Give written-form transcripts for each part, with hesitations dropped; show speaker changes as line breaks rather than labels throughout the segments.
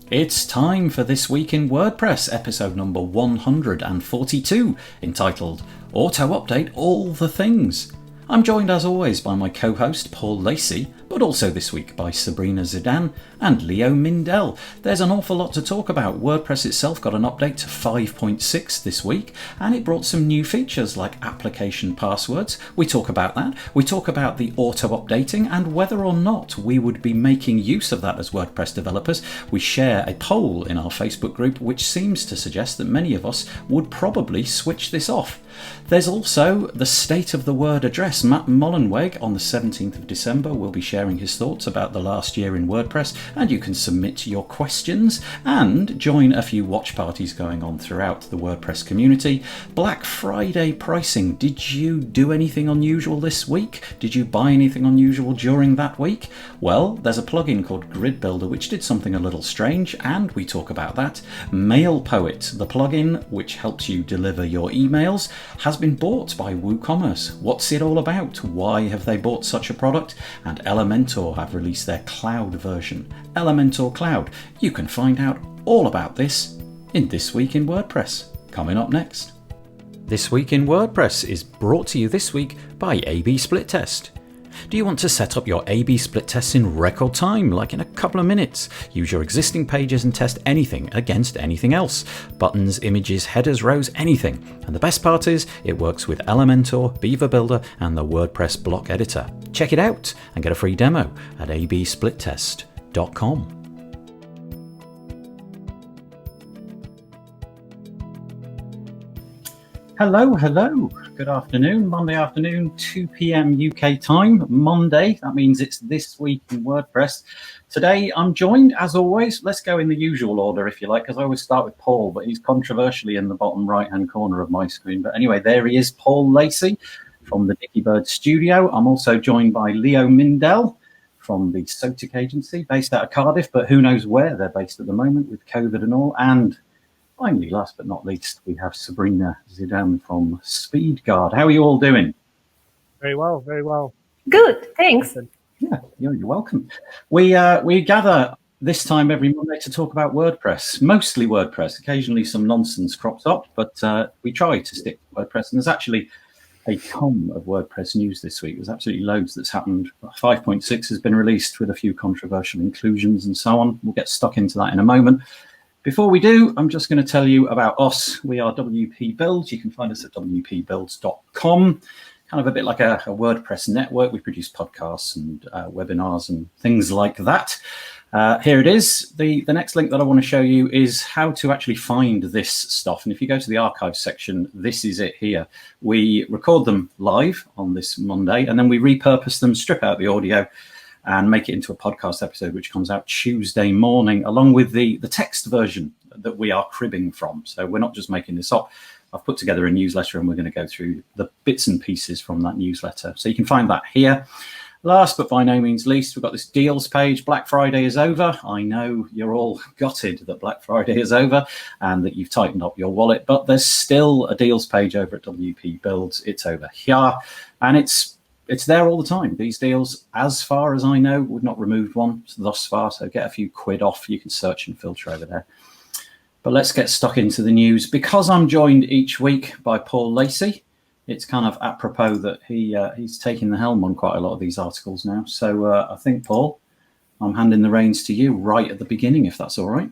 It's time for This Week in WordPress, episode number 142, entitled Auto Update All the Things. I'm joined as always by my co-host Paul Lacey, but also this week by Sabrina Zidane and Leo Mindel. There's an awful lot to talk about. WordPress itself got an update to 5.6 this week, and it brought some new features like application passwords. We talk about that. We talk about the auto-updating and whether or not we would be making use of that as WordPress developers. We share a poll in our Facebook group which seems to suggest that many of us would probably switch this off. There's also the state of the word address. Matt Mullenweg on the 17th of December will be sharing his thoughts about the last year in WordPress, and you can submit your questions and join a few watch parties going on throughout the WordPress community. Black Friday pricing. Did you do anything unusual this week? Did you buy anything unusual during that week? Well, there's a plugin called Gridbuilder which did something a little strange, and we talk about that. MailPoet, the plugin which helps you deliver your emails, has been bought by WooCommerce. What's it all about? Why have they bought such a product? And Elementor have released their cloud version, Elementor Cloud. You can find out all about this in This Week in WordPress, coming up next. This Week in WordPress is brought to you this week by A/B Split Test. Do you want to set up your A/B split tests in record time, like in a couple of minutes? Use your existing pages and test anything against anything else. Buttons, images, headers, rows, anything. And the best part is, it works with Elementor, Beaver Builder, and the WordPress block editor. Check it out and get a free demo at absplittest.com. Hello. Good afternoon. Monday afternoon, 2 p.m. UK time. Monday, that means it's This Week in WordPress. Today I'm joined, as always, let's go in the usual order if you like, because I always start with Paul, but he's controversially in the bottom right-hand corner of my screen. But anyway, there he is, Paul Lacey from the Dickiebirds studio. I'm also joined by Leo Mindel from the Sotic agency, based out of Cardiff, but who knows where they're based at the moment with COVID and all. And finally, last but not least, we have Sabrina Zidane from Speedguard. How are you all doing?
Very well.
Good, thanks.
Yeah, you're welcome. We gather this time every Monday to talk about WordPress, mostly WordPress. Occasionally some nonsense crops up, but we try to stick to WordPress. And there's actually a ton of WordPress news this week. There's absolutely loads that's happened. 5.6 has been released with a few controversial inclusions and so on. We'll get stuck into that in a moment. Before we do, I'm just going to tell you about us. We are WP Builds. You can find us at wpbuilds.com. Kind of a bit like a WordPress network. We produce podcasts and webinars and things like that. Here it is. The next link that I want to show you is how to actually find this stuff. And if you go to the archives section, this is it here. We record them live on this Monday, and then we repurpose them, strip out the audio, and make it into a podcast episode, which comes out Tuesday morning, along with the text version that we are cribbing from. So we're not just making this up. I've put together a newsletter, and we're going to go through the bits and pieces from that newsletter. So you can find that here. Last, but by no means least, we've got this deals page. Black Friday is over. I know you're all gutted that Black Friday is over and that you've tightened up your wallet, but there's still a deals page over at WP Builds. It's over here, and it's there all the time. These deals, as far as I know, we've not removed one thus far, so get a few quid off. You can search and filter over there. But let's get stuck into the news. Because I'm joined each week by Paul Lacey, it's kind of apropos that he's taking the helm on quite a lot of these articles now. So I think, Paul, I'm handing the reins to you right at the beginning, if that's all right.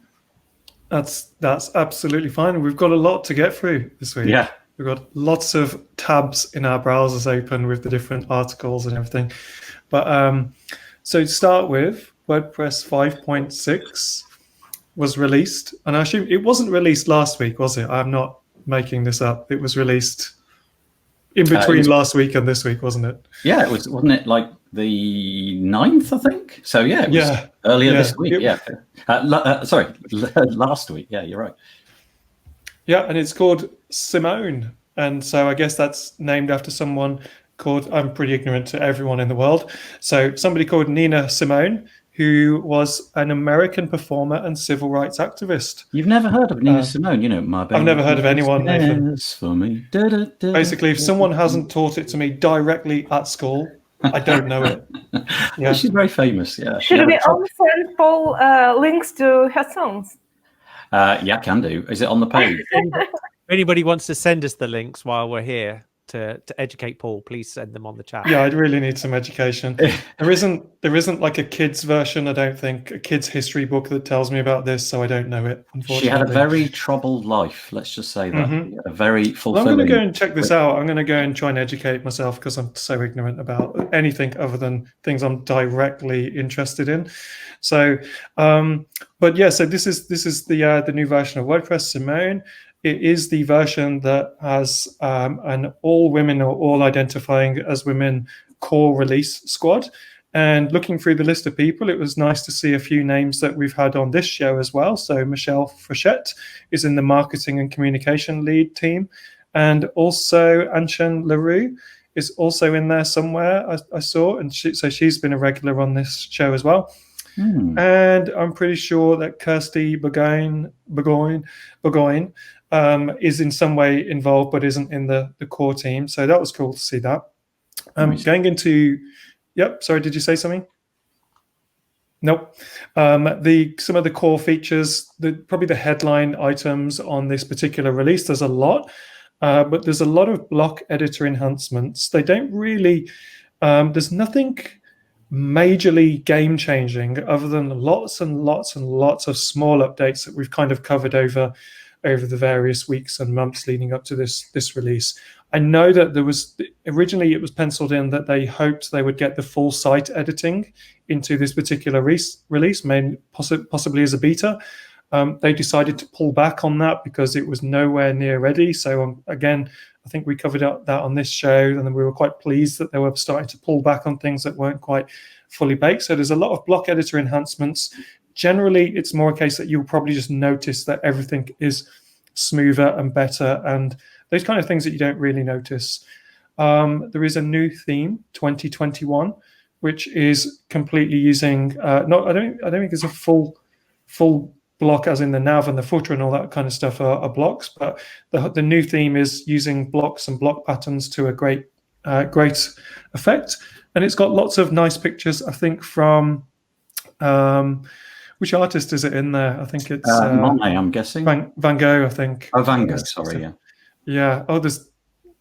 That's absolutely fine. And we've got a lot to get through this week.
Yeah.
We've got lots of tabs in our browsers open with the different articles and everything. But so to start with, WordPress 5.6 was released. And I assume it wasn't released last week, was it? I'm not making this up. It was released in between last week and this week, wasn't it?
Yeah, it was, wasn't it like the 9th, I think? So yeah, it was earlier this week. Last week. Yeah, you're right.
Yeah, and it's called Simone. And so I guess that's named after someone called, I'm pretty ignorant to everyone in the world. So somebody called Nina Simone, who was an American performer and civil rights activist.
You've never heard of Nina Simone? You know, my baby.
I've never heard of anyone, Nathan.
For me. Da, da, da,
Basically, if someone hasn't taught it to me directly at school, I don't know it. Yeah,
she's very famous. Yeah.
Should we all send Paul links to her songs?
Yeah, can do. Is it on the page?
If anybody wants to send us the links while we're here to educate Paul, please send them on the chat.
Yeah, I'd really need some education. There isn't like a kid's version, I don't think, a kid's history book that tells me about this, so I don't know it, unfortunately.
She had a very troubled life, let's just say that. A very fulfilling...
I'm going to go and check this out. I'm going to go and try and educate myself because I'm so ignorant about anything other than things I'm directly interested in. So, but yeah, so this is the new version of WordPress, Simone. It is the version that has an all women or all identifying as women core release squad. And looking through the list of people, it was nice to see a few names that we've had on this show as well. So Michelle Frechette is in the marketing and communication lead team. And also Anshan LaRue is also in there somewhere, I saw. And so she's been a regular on this show as well. And I'm pretty sure that Kirsty Burgoyne is in some way involved, but isn't in the core team. So that was cool to see that. Going into, yep. Sorry, did you say something? Nope. Some of the core features, probably the headline items on this particular release. There's a lot, but there's a lot of block editor enhancements. They don't really. There's nothing majorly game changing other than lots and lots and lots of small updates that we've kind of covered over the various weeks and months leading up to this release. I know that originally it was penciled in that they hoped they would get the full site editing into this particular release, possibly as a beta. They decided to pull back on that because it was nowhere near ready. So again, I think we covered that on this show, and then we were quite pleased that they were starting to pull back on things that weren't quite fully baked. So there's a lot of block editor enhancements. Generally, it's more a case that you'll probably just notice that everything is smoother and better, and those kind of things that you don't really notice. There is a new theme, 2021, which is completely using. I don't think it's a full block as in the nav and the footer and all that kind of stuff are blocks, but the new theme is using blocks and block patterns to a great effect, and it's got lots of nice pictures. I think from which artist is it in there? I think it's
Monet, I'm guessing.
Van Gogh, I think.
Oh, Van Gogh, sorry, yeah.
Yeah. Oh,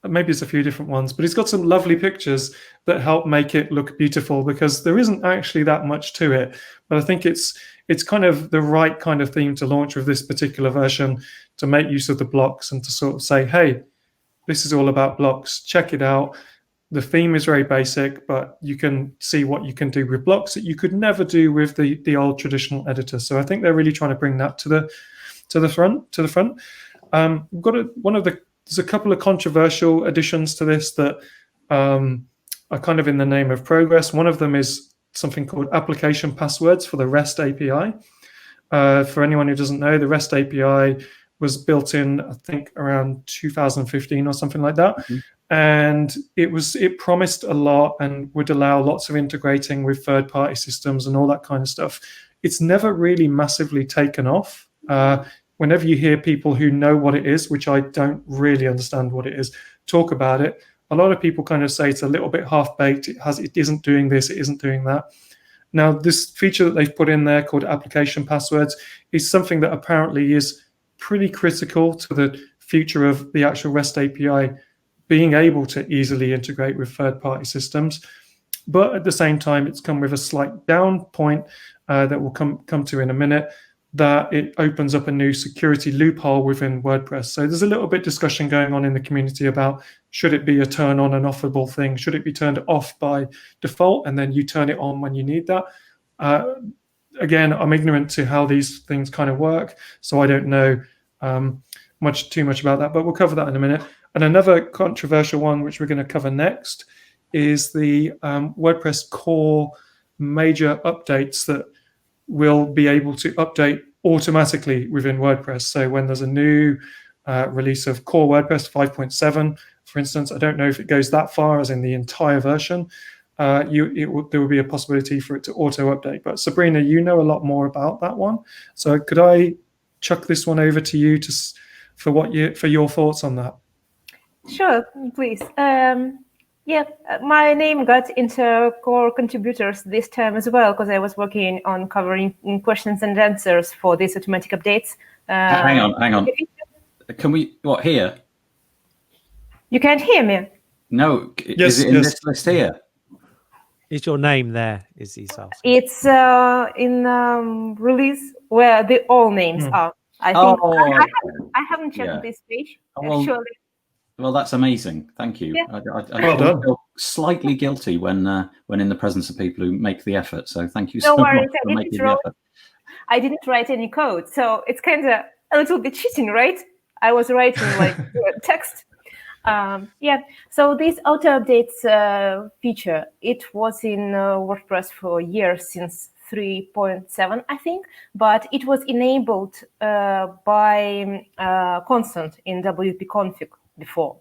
maybe it's a few different ones, but it's got some lovely pictures that help make it look beautiful because there isn't actually that much to it. But I think it's kind of the right kind of theme to launch with this particular version, to make use of the blocks and to sort of say, hey, this is all about blocks. Check it out. The theme is very basic, but you can see what you can do with blocks that you could never do with the old traditional editor. So I think they're really trying to bring that to the front. There's a couple of controversial additions to this that are kind of in the name of progress. One of them is something called application passwords for the REST API. For anyone who doesn't know, the REST API was built in, I think, around 2015 or something like that. Mm-hmm. And it promised a lot and would allow lots of integrating with third-party systems and all that kind of stuff. It's never really massively taken off. Whenever you hear people who know what it is, which I don't really understand what it is, talk about it, a lot of people kind of say it's a little bit half-baked. It isn't doing this, it isn't doing that. Now, this feature that they've put in there called application passwords is something that apparently is pretty critical to the future of the actual REST API being able to easily integrate with third-party systems. But at the same time, it's come with a slight down point that we'll come to in a minute, that it opens up a new security loophole within WordPress. So there's a little bit discussion going on in the community about, should it be a turn on and offable thing? Should it be turned off by default and then you turn it on when you need that? Again, I'm ignorant to how these things kind of work, so I don't know too much about that, but we'll cover that in a minute. And another controversial one, which we're going to cover next, is the WordPress core major updates that will be able to update automatically within WordPress. So when there's a new release of core WordPress 5.7, for instance, I don't know if it goes that far as in the entire version, there will be a possibility for it to auto update. But Sabrina, you know a lot more about that one. So could I chuck this one over to you for your thoughts on that?
Sure, please. Yeah, my name got into core contributors this time as well because I was working on covering questions and answers for these automatic updates.
Hang on. Can we, what, here?
You can't hear me.
No,
Yes,
is it in
yes.
this list here?
Is your name there? Is he's asking?
It's in release where the all names are. I think I haven't checked this page actually.
Well, that's amazing. Thank you.
Yeah.
I feel slightly guilty when in the presence of people who make the effort. So thank you so
No worries.
much for making the effort.
I didn't write any code, so it's kind of a little bit cheating, right? I was writing like text. Yeah. So this auto updates feature, it was in WordPress for years, since 3.7, I think, but it was enabled by constant in WP config before.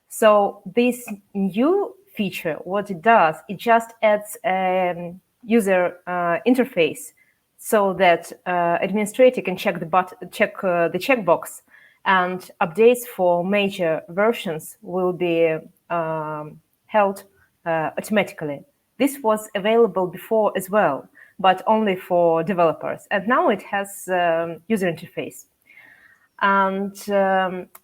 So this new feature, what it does, it just adds a user interface so that administrator can check the checkbox, and updates for major versions will be held automatically. This was available before as well, but only for developers. And now it has user interface. And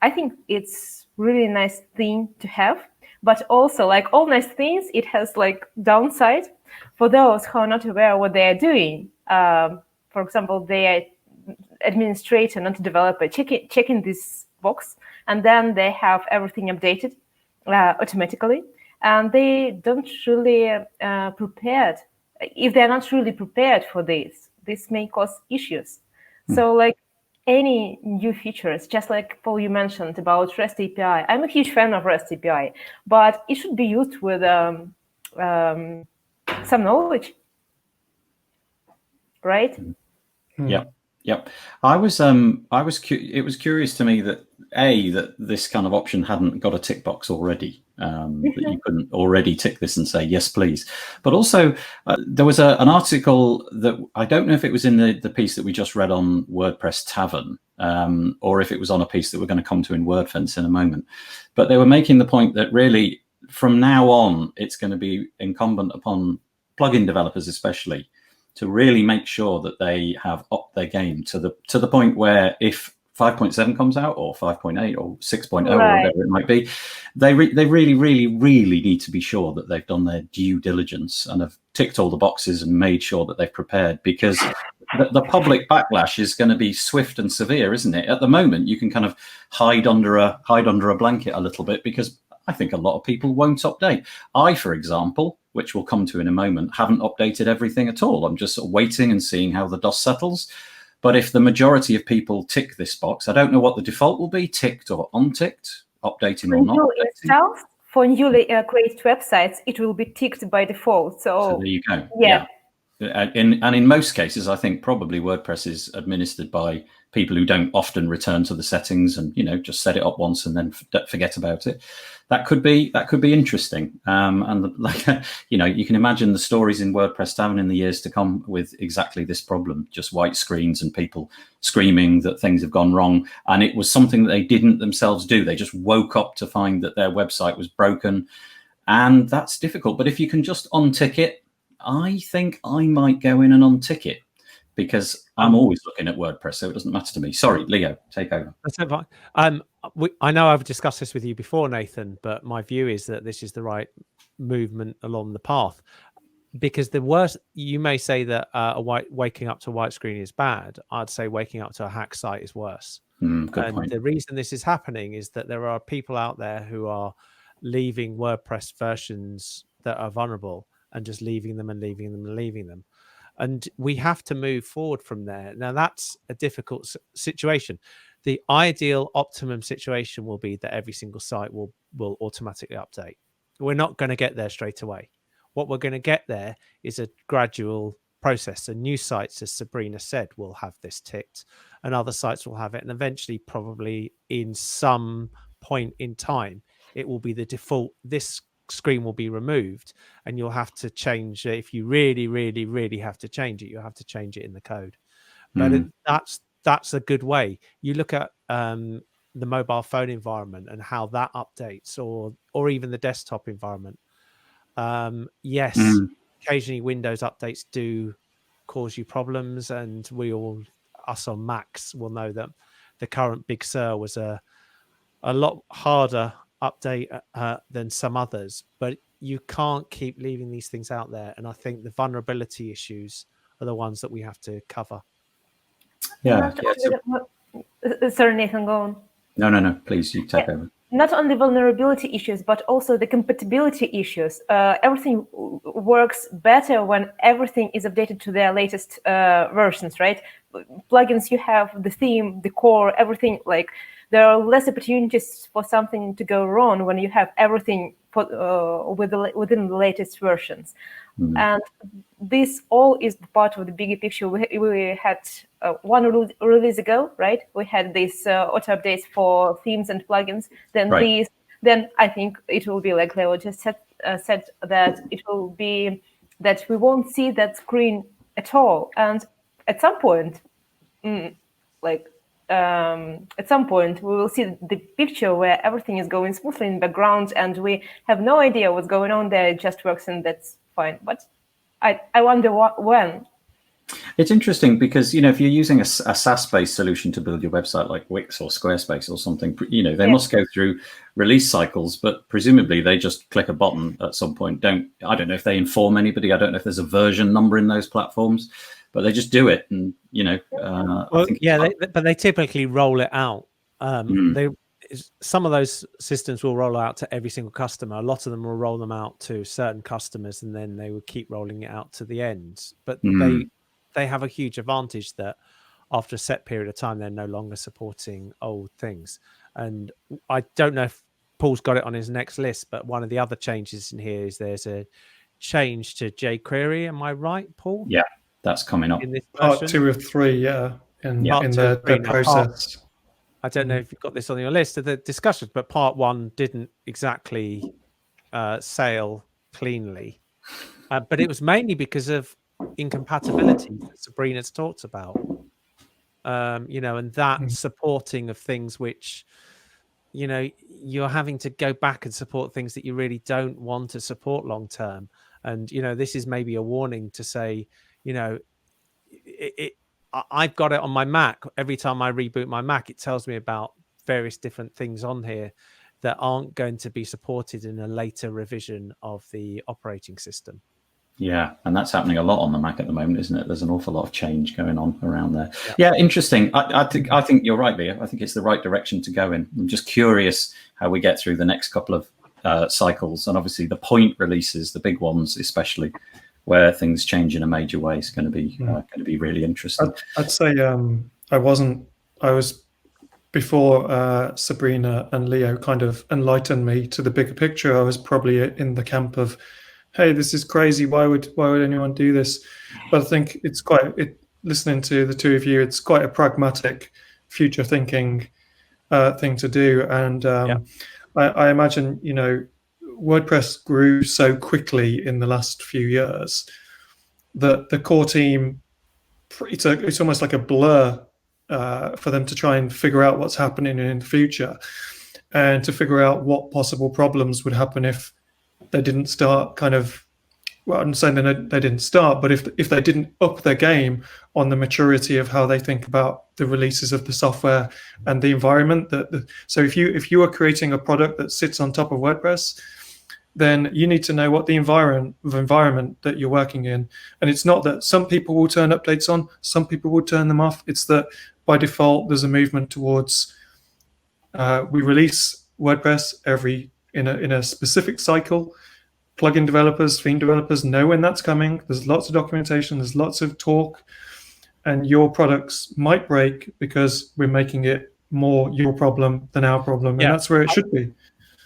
I think it's really nice thing to have, but also, like all nice things, it has like downside for those who are not aware what they are doing. For example, they are administrator, not a developer, checking this box, and then they have everything updated automatically, and they don't really prepared. If they're not really prepared for this may cause issues. So like any new features, just like Paul, you mentioned about REST API. I'm a huge fan of REST API, but it should be used with some knowledge, right?
Yep. It was curious to me that that this kind of option hadn't got a tick box already, that you couldn't already tick this and say yes please. But also there was an article that I don't know if it was in the piece that we just read on WordPress Tavern, or if it was on a piece that we're going to come to in Wordfence in a moment, but they were making the point that really from now on it's going to be incumbent upon plugin developers especially to really make sure that they have upped their game to the point where if 5.7 comes out, or 5.8 or 6.0 or whatever it might be, they really need to be sure that they've done their due diligence and have ticked all the boxes and made sure that they've prepared, because the public backlash is going to be swift and severe, isn't it? At the moment, you can kind of hide under a blanket a little bit, because I think a lot of people won't update. I, for example, which we'll come to in a moment, haven't updated everything at all. I'm just sort of waiting and seeing how the dust settles. But if the majority of people tick this box, I don't know what the default will be, ticked or unticked, updating or not.
Itself, for newly created websites, it will be ticked by default. So
there you go.
Yeah.
And in most cases, I think probably WordPress is administered by people who don't often return to the settings and just set it up once and then forget about it. That could be interesting. You can imagine the stories in WordPress Tavern in the years to come with exactly this problem: just white screens and people screaming that things have gone wrong. And it was something that they didn't themselves do. They just woke up to find that their website was broken, and that's difficult. But if you can just untick it, I think I might go in and untick it, because I'm always looking at WordPress, so it doesn't matter to me. Sorry, Leo, take over.
That's fine. I know I've discussed this with you before, Nathan, but my view is that this is the right movement along the path. Because the worst, you may say that waking up to a white screen is bad. I'd say waking up to a hack site is worse.
Good point.
The reason this is happening is that there are people out there who are leaving WordPress versions that are vulnerable and just leaving them and leaving them and leaving them. And we have to move forward from there. Now, that's a difficult situation. The ideal optimum situation will be that every single site will automatically update. We're not going to get there straight away. What we're going to get there is a gradual process. And new sites, as Sabrina said, will have this ticked, and other sites will have it. And eventually, probably in some point in time, it will be the default. This screen will be removed, and you'll have to change it. If you really have to change it, you'll have to change it in the code. But that's a good way. You look at the mobile phone environment and how that updates, or even the desktop environment. Yes, occasionally Windows updates do cause you problems, and us on Macs will know that the current Big Sur was a lot harder update than some others, but you can't keep leaving these things out there. And I think the vulnerability issues are the ones that we have to cover.
Sorry, Nathan, go on.
No, please, you take over.
Not only vulnerability issues, but also the compatibility issues. Everything works better when everything is updated to their latest versions, right? Plugins, you have the theme, the core, everything. Like, there are less opportunities for something to go wrong when you have everything within the latest versions. And this all is part of the bigger picture. We had one release ago, right? We had these auto updates for themes and plugins. Then I think it will be like Leo just said that it will be that we won't see that screen at all. And at some point, at some point, we will see the picture where everything is going smoothly in the background and we have no idea what's going on there. It just works and that's fine. But I wonder when.
It's interesting because, if you're using a SaaS-based solution to build your website like Wix or Squarespace or something, they must go through release cycles, but presumably they just click a button at some point. I don't know if they inform anybody. I don't know if there's a version number in those platforms, but they just do it. And,
but they typically roll it out. Some of those systems will roll out to every single customer. A lot of them will roll them out to certain customers, and then they will keep rolling it out to the end. But they have a huge advantage that after a set period of time, they're no longer supporting old things. And I don't know if Paul's got it on his next list, but one of the other changes in here is there's a change to Jquery. Am I right, Paul?
Yeah, that's coming up.
In this
part 2 of 3, in the process.
I don't know if you've got this on your list of the discussions, but part 1 didn't exactly sail cleanly. But it was mainly because of incompatibility that Sabrina's talked about. And that supporting of things which, you're having to go back and support things that you really don't want to support long term. And, this is maybe a warning to say, I've got it on my Mac. Every time I reboot my Mac, it tells me about various different things on here that aren't going to be supported in a later revision of the operating system.
Yeah, and that's happening a lot on the Mac at the moment, isn't it? There's an awful lot of change going on around there. Yeah, interesting. I think you're right, Leah. I think it's the right direction to go in. I'm just curious how we get through the next couple of cycles, and obviously the point releases, the big ones especially, where things change in a major way, is going to be really interesting.
I'd say I was before Sabrina and Leo kind of enlightened me to the bigger picture. I was probably in the camp of, hey, this is crazy. Why would anyone do this? But I think it's listening to the two of you, it's quite a pragmatic, future thinking thing to do. And I imagine, WordPress grew so quickly in the last few years that the core team, it's almost like a blur for them to try and figure out what's happening in the future and to figure out what possible problems would happen if they didn't start I'm saying they didn't start, but if they didn't up their game on the maturity of how they think about the releases of the software and the environment. So if you are creating a product that sits on top of WordPress, then you need to know what the environment that you're working in. And it's not that some people will turn updates on, some people will turn them off. It's that by default, there's a movement towards we release WordPress in a specific cycle. Plugin developers, theme developers know when that's coming. There's lots of documentation, there's lots of talk, and your products might break because we're making it more your problem than our problem, and that's where it should be.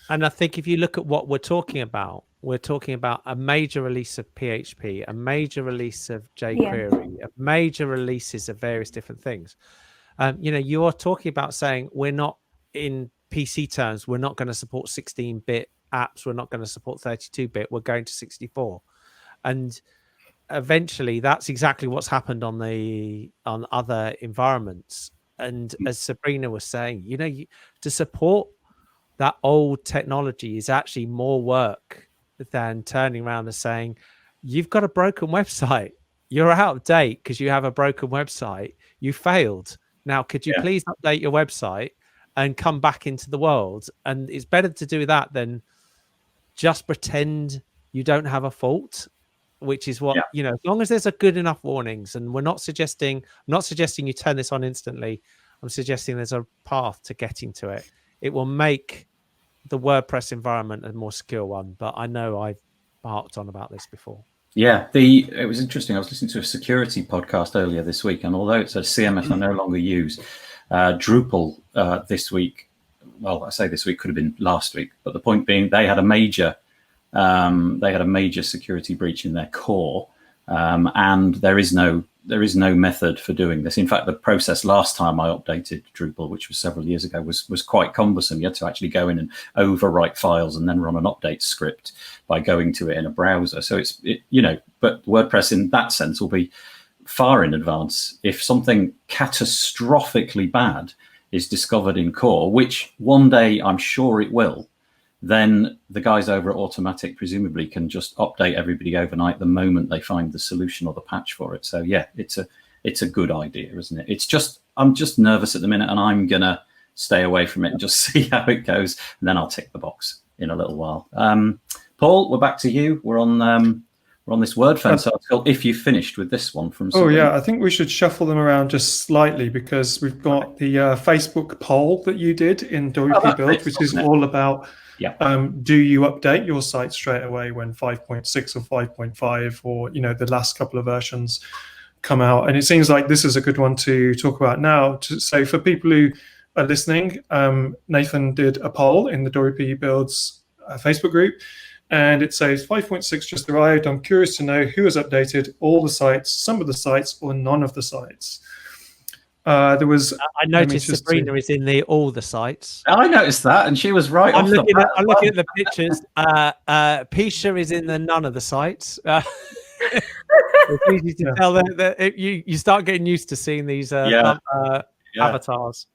And I think if you look at what we're talking about a major release of PHP, a major release of Jquery, a major releases of various different things. You're talking about saying we're not, in PC terms, we're not going to support 16-bit apps, we're not going to support 32-bit, we're going to 64. And eventually that's exactly what's happened on other environments. And as Sabrina was saying, to support that old technology is actually more work than turning around and saying, you've got a broken website. You're out of date because you have a broken website. You failed. Now, could you please update your website and come back into the world? And it's better to do that than just pretend you don't have a fault, which is what, as long as there's a good enough warnings, and I'm not suggesting you turn this on instantly. I'm suggesting there's a path to getting to it. It will make the WordPress environment a more secure one, but I know I've harped on about this before.
Yeah, it was interesting. I was listening to a security podcast earlier this week, and although it's a CMS I no longer use, Drupal this week, well, I say this week, could have been last week, but the point being they had a major security breach in their core, and there is no method for doing this. In fact, the process last time I updated Drupal, which was several years ago, was quite cumbersome. You had to actually go in and overwrite files and then run an update script by going to it in a browser. So but WordPress in that sense will be far in advance. If something catastrophically bad is discovered in core, which one day I'm sure it will, then the guys over at Automatic presumably can just update everybody overnight the moment they find the solution or the patch for it. So yeah, it's a good idea, isn't it? I'm just nervous at the minute, and I'm gonna stay away from it and just see how it goes, and then I'll tick the box in a little while. Paul, we're back to you. We're on this Wordfence article. If you finished with this one from Sabrina.
Oh yeah, I think we should shuffle them around just slightly, because we've got the Facebook poll that you did in Dickiebirds, which is all about do you update your site straight away when 5.6 or 5.5 or the last couple of versions come out? And it seems like this is a good one to talk about now. So for people who are listening, Nathan did a poll in the Dickiebirds Facebook group, and it says 5.6 just arrived. I'm curious to know who has updated all the sites, some of the sites, or none of the sites. I
noticed Sabrina is in all the sites.
I noticed that, and she was right.
I'm looking at the pictures. Pisha is in the none of the sites. It's easy to tell that you start getting used to seeing these avatars.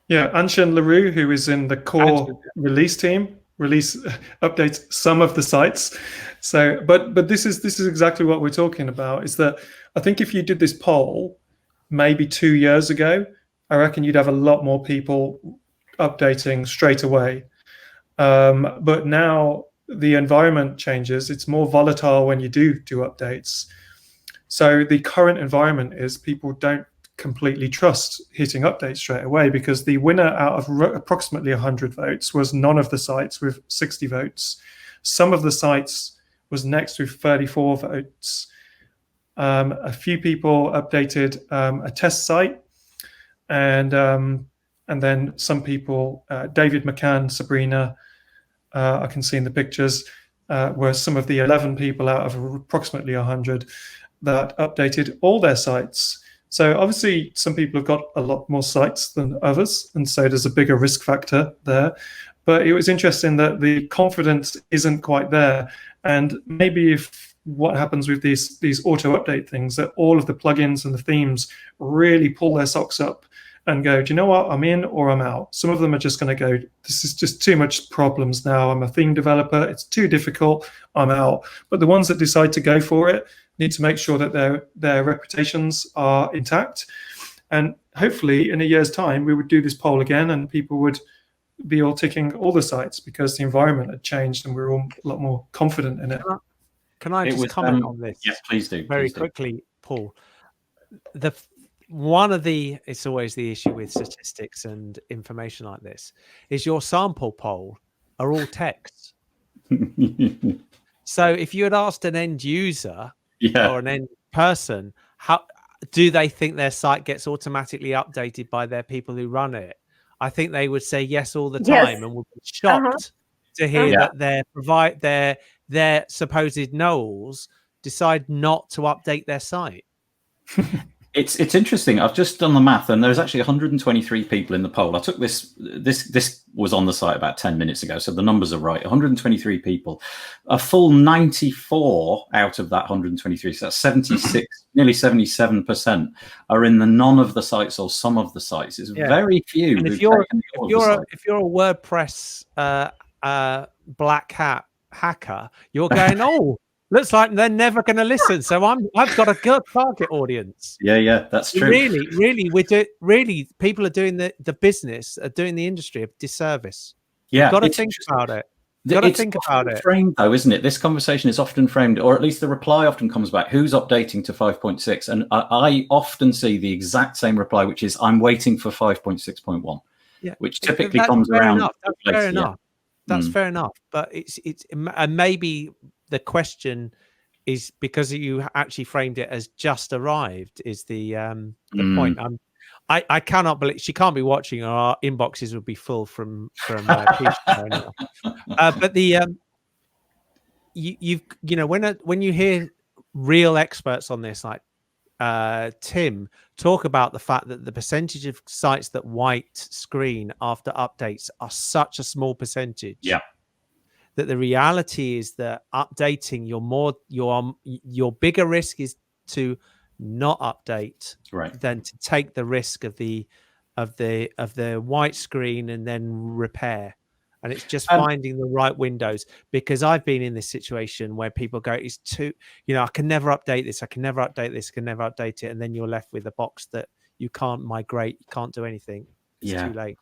Yeah, Anshan LaRue, who is in the core release team, updates some of the sites. So, but this is exactly what we're talking about. Is that I think if you did this poll maybe 2 years ago, I reckon you'd have a lot more people updating straight away. But now the environment changes. It's more volatile when you do updates. So the current environment is people don't completely trust hitting updates straight away, because the winner out of approximately 100 votes was none of the sites with 60 votes. Some of the sites was next with 34 votes. A few people updated a test site, and then some people, David McCann, Sabrina, I can see in the pictures, were some of the 11 people out of approximately 100 that updated all their sites. So obviously some people have got a lot more sites than others, and so there's a bigger risk factor there. But it was interesting that the confidence isn't quite there. And maybe if what happens with these auto update things, that all of the plugins and the themes really pull their socks up and go, do you know what, I'm in or I'm out. Some of them are just going to go, this is just too much problems now. I'm a theme developer. It's too difficult. I'm out. But the ones that decide to go for it need to make sure that their reputations are intact. And hopefully in a year's time, we would do this poll again and people would be all ticking all the sites, because the environment had changed and we're all a lot more confident in it.
Can I just comment on this?
Yes, please do.
Very quickly, Paul. It's always the issue with statistics and information like this, is your sample poll are all text. So if you had asked an end user or an end person, how do they think their site gets automatically updated by their people who run it, I think they would say yes all the time, and would be shocked to hear that their supposed knowles decide not to update their site.
It's interesting. I've just done the math, and there's actually 123 people in the poll. I took this was on the site about 10 minutes ago, so the numbers are right. 123 people. A full 94 out of that 123, so that's 76, nearly 77%, are in the none of the sites or some of the sites. It's very few.
And if you're a WordPress black hat hacker, you're going, oh. Looks like they're never going to listen, so I've got a good target audience.
Yeah, that's true.
Really, people are doing the business, are doing the industry a disservice.
Yeah,
you've got to think about it. You've got to think about it.
Framed though, isn't it? This conversation is often framed, or at least the reply often comes back. Who's updating to 5.6? And I often see the exact same reply, which is I'm waiting for 5.6.1.
Yeah,
which typically comes around.
That's fair enough. That's fair enough. But it's and maybe the question is because you actually framed it as just arrived is the point. I cannot believe she can't be watching, or our inboxes would be full from Keisha right now. But the you know when you hear real experts on this like Tim talk about the fact that the percentage of sites that white screen after updates are such a small percentage.
Yeah.
That the reality is that updating your bigger risk is to not update than to take the risk of the white screen and then repair. And it's just finding the right windows, because I've been in this situation where people go, it's too, I can never update this. I can never update this. I can never update it. And then you're left with a box that you can't migrate. You can't do anything. It's too late.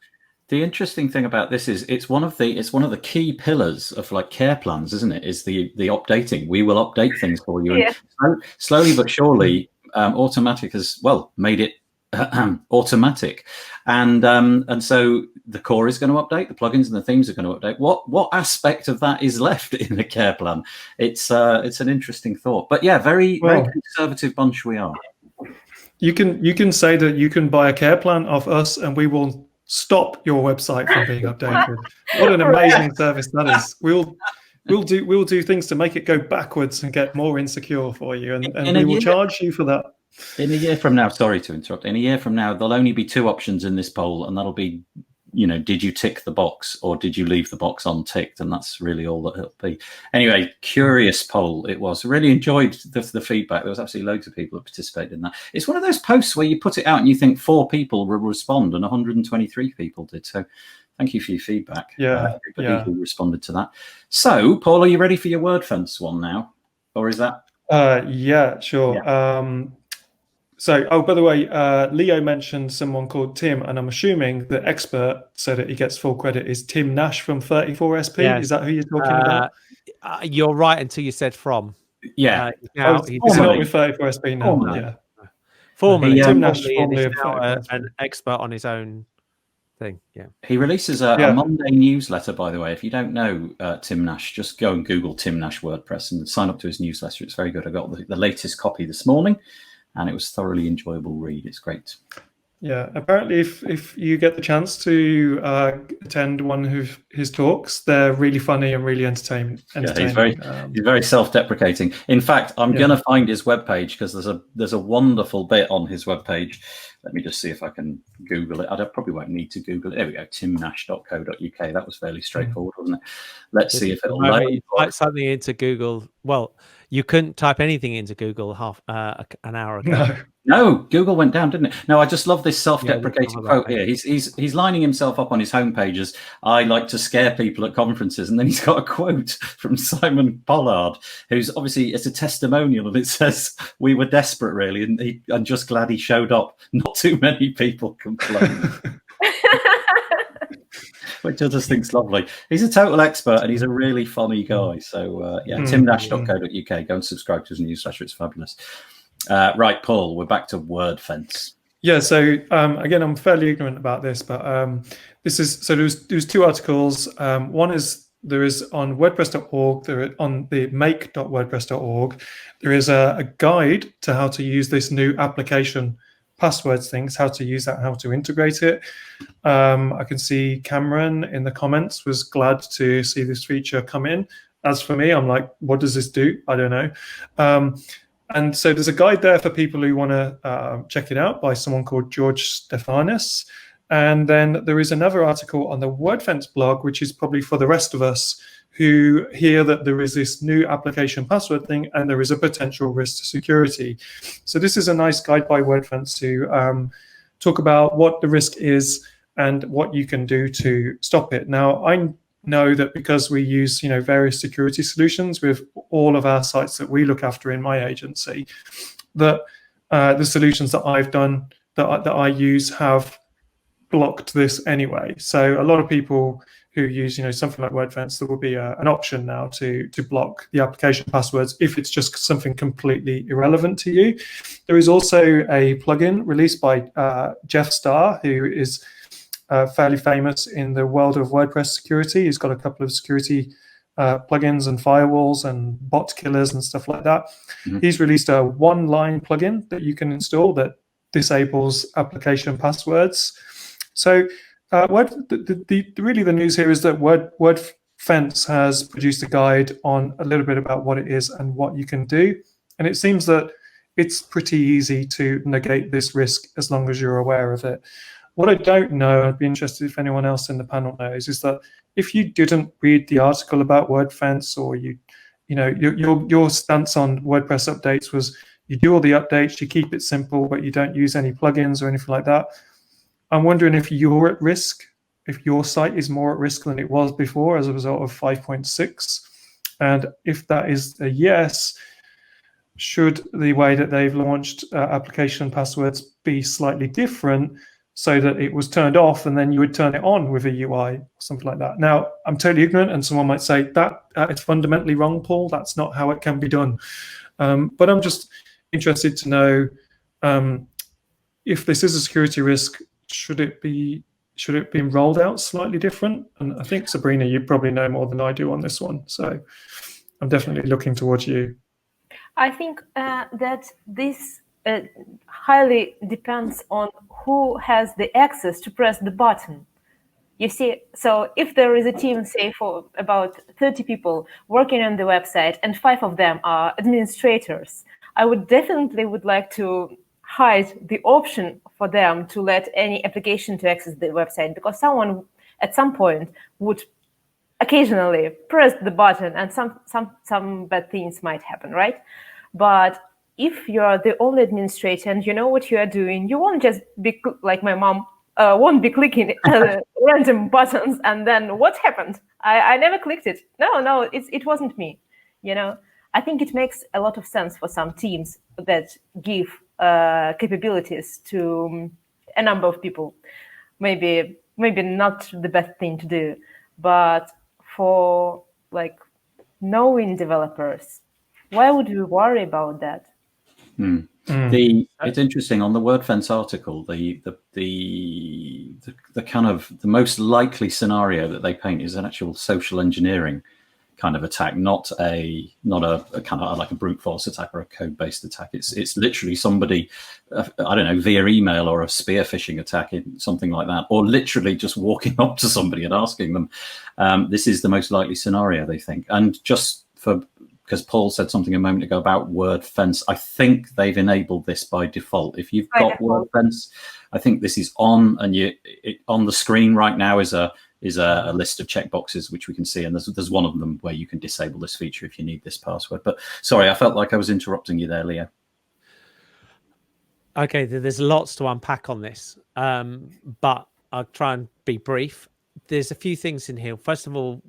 The interesting thing about this is it's one of the key pillars of like care plans, isn't it? Is the updating. We will update things for you.
Yeah.
And slowly but surely, Automatic has made it automatic, and so the core is going to update, the plugins and the themes are going to update. What aspect of that is left in the care plan? It's an interesting thought, but very conservative bunch we are.
You can say that you can buy a care plan off us, and we will stop your website from being updated. What an amazing service that is. We'll do things to make it go backwards and get more insecure for you, and we will charge you for that.
In a year from now, sorry to interrupt, in a year from now, there'll only be two options in this poll, and that'll be, did you tick the box or did you leave the box unticked? And that's really all that it'll be. Anyway, curious poll it was. Really enjoyed the feedback. There was absolutely loads of people that participated in that. It's one of those posts where you put it out and you think 4 people will respond, and 123 people did. So thank you for your feedback. Everybody who responded to that. So, Paul, are you ready for your Wordfence one now? Or is that?
Yeah, sure. Yeah. So, by the way, Leo mentioned someone called Tim, and I'm assuming the expert, so that he gets full credit, is Tim Nash from 34SP. Yes. Is that who you're talking about?
You're right until you said from.
Yeah.
He's not with 34SP now.
Formerly.
Yeah.
Formerly.
Tim Nash
formerly is now an expert on his own thing. Yeah.
He releases a Monday newsletter, by the way. If you don't know Tim Nash, just go and Google Tim Nash WordPress and sign up to his newsletter. It's very good. I got the latest copy this morning, and it was thoroughly enjoyable read. It's great.
Yeah, apparently if you get the chance to attend one of his talks, they're really funny and really entertaining.
Yeah, he's very self-deprecating. In fact, I'm going to find his webpage, because there's a wonderful bit on his webpage. Let me just see if I can Google it. I probably won't need to Google it. There we go, timnash.co.uk. That was fairly straightforward, wasn't it? Let's see if it'll load.
Type something into Google. Well, you couldn't type anything into Google an hour ago.
No, Google went down, didn't it? No, I just love this self-deprecating quote here. He's lining himself up on his homepage as I like to scare people at conferences, and then he's got a quote from Simon Pollard, who's obviously, it's a testimonial, and it says, "We were desperate, really, and I'm just glad he showed up. Not too many people complained." Which I just think's lovely. He's a total expert, and he's a really funny guy. So timnash.co.uk. Go and subscribe to his newsletter. It's fabulous. Right, Paul, we're back to Wordfence.
Yeah, so again, I'm fairly ignorant about this, but there's 2 articles. One is there is on WordPress.org, there on the make.wordpress.org, there is a guide to how to use this new application passwords things, how to use that, how to integrate it. I can see Cameron in the comments was glad to see this feature come in. As for me, I'm like, what does this do? I don't know. And so there's a guide there for people who want to check it out by someone called George Stephanis. And then there is another article on the Wordfence blog, which is probably for the rest of us who hear that there is this new application password thing and there is a potential risk to security. So this is a nice guide by Wordfence to talk about what the risk is and what you can do to stop it. Now, I know that because we use various security solutions with all of our sites that we look after in my agency, that the solutions that I've done that I use have blocked this anyway. So a lot of people who use something like Wordfence, there will be an option now to block the application passwords if it's just something completely irrelevant to you. There is also a plugin released by Jeff Starr, who is fairly famous in the world of WordPress security. He's got a couple of security plugins and firewalls and bot killers and stuff like that. Mm-hmm. He's released a one-line plugin that you can install that disables application passwords. So really the news here is that Wordfence has produced a guide on a little bit about what it is and what you can do. And it seems that it's pretty easy to negate this risk as long as you're aware of it. What I don't know, I'd be interested if anyone else in the panel knows, is that if you didn't read the article about Wordfence, or your stance on WordPress updates was you do all the updates, you keep it simple, but you don't use any plugins or anything like that. I'm wondering if you're at risk, if your site is more at risk than it was before as a result of 5.6. And if that is a yes, should the way that they've launched application passwords be slightly different so that it was turned off and then you would turn it on with a UI or something like that? Now, I'm totally ignorant, and someone might say that is fundamentally wrong, Paul. That's not how it can be done. But I'm just interested to know if this is a security risk, should it be rolled out slightly different? And I think, Sabrina, you probably know more than I do on this one. So I'm definitely looking towards you.
I think that this highly depends on who has the access to press the button. You see, so if there is a team, say, for about 30 people working on the website and 5 of them are administrators, I would definitely like to hide the option for them to let any application to access the website, because someone at some point would occasionally press the button and some bad things might happen, right? But if you're the only administrator and you know what you are doing, you won't just be like my mom won't be clicking random buttons and then what happened? I never clicked it. No, it wasn't me. I think it makes a lot of sense for some teams that give capabilities to a number of people. Maybe not the best thing to do, but for knowing developers, why would we worry about that?
It's interesting on the Wordfence article. The kind of the most likely scenario that they paint is an actual social engineering kind of attack, not a kind of like a brute force attack or a code-based attack. It's literally somebody, I don't know, via email or a spear phishing attack, something like that, or literally just walking up to somebody and asking them. This is the most likely scenario, they think. And just because Paul said something a moment ago about Wordfence, I think they've enabled this by default. If you've got Wordfence, I think this is on, and on the screen right now is a list of checkboxes which we can see, and there's one of them where you can disable this feature if you need this password. But sorry, I felt like I was interrupting you there, Leo.
Okay, there's lots to unpack on this, but I'll try and be brief. There's a few things in here. First of all,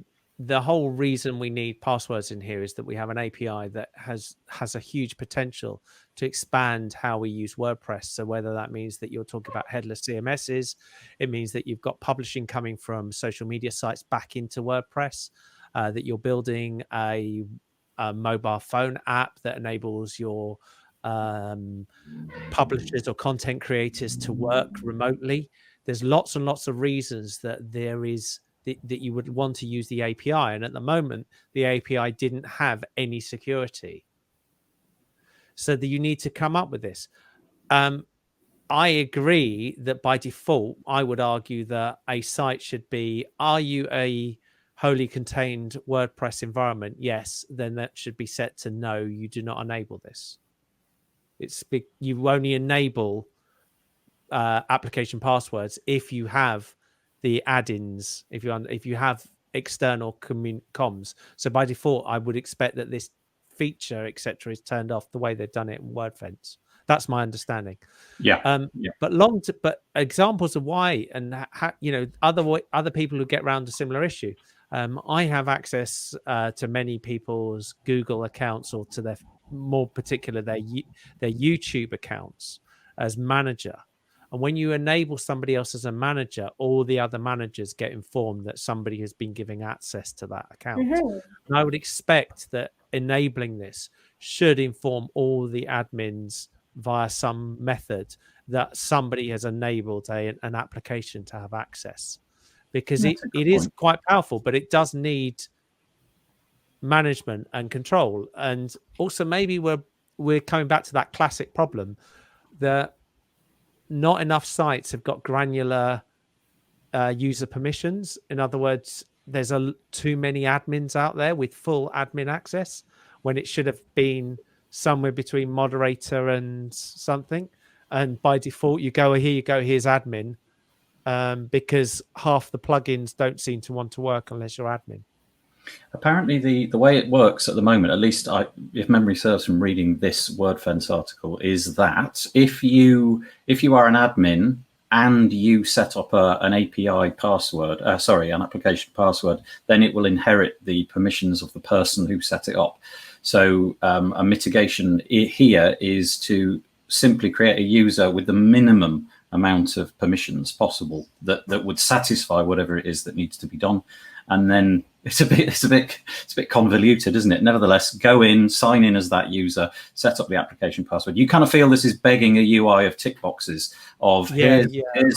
the whole reason we need passwords in here is that we have an API that has a huge potential to expand how we use WordPress. So whether that means that you're talking about headless CMSs, it means that you've got publishing coming from social media sites back into WordPress, that you're building a mobile phone app that enables your publishers or content creators to work remotely. There's lots and lots of reasons that that you would want to use the API. And at the moment, the API didn't have any security. So that you need to come up with this. I agree that by default, I would argue that a site should be, are you a wholly contained WordPress environment? Yes, then that should be set to no, you do not enable this. You only enable application passwords if you have the add-ins, if you have external comms. So by default, I would expect that this feature, etc., is turned off the way they've done it in Wordfence. That's my understanding.
Yeah.
But examples of why, and other people who get around a similar issue. I have access to many people's Google accounts, or to their more particular their YouTube accounts as manager. And when you enable somebody else as a manager, all the other managers get informed that somebody has been giving access to that account. And I would expect that enabling this should inform all the admins via some method that somebody has enabled an application to have access, because it is quite powerful, but it does need management and control. And also maybe we're coming back to that classic problem that not enough sites have got granular user permissions. In other words, there's too many admins out there with full admin access, when it should have been somewhere between moderator and something. And by default, here's admin, because half the plugins don't seem to want to work unless you're admin.
Apparently, the way it works at the moment, at least if memory serves from reading this Wordfence article, is that if you are an admin and you set up an API password, an application password, then it will inherit the permissions of the person who set it up. So a mitigation here is to simply create a user with the minimum amount of permissions possible that would satisfy whatever it is that needs to be done. And then it's a bit convoluted, isn't it? Nevertheless, go in, sign in as that user, set up the application password. You kind of feel this is begging a UI of tick boxes of here's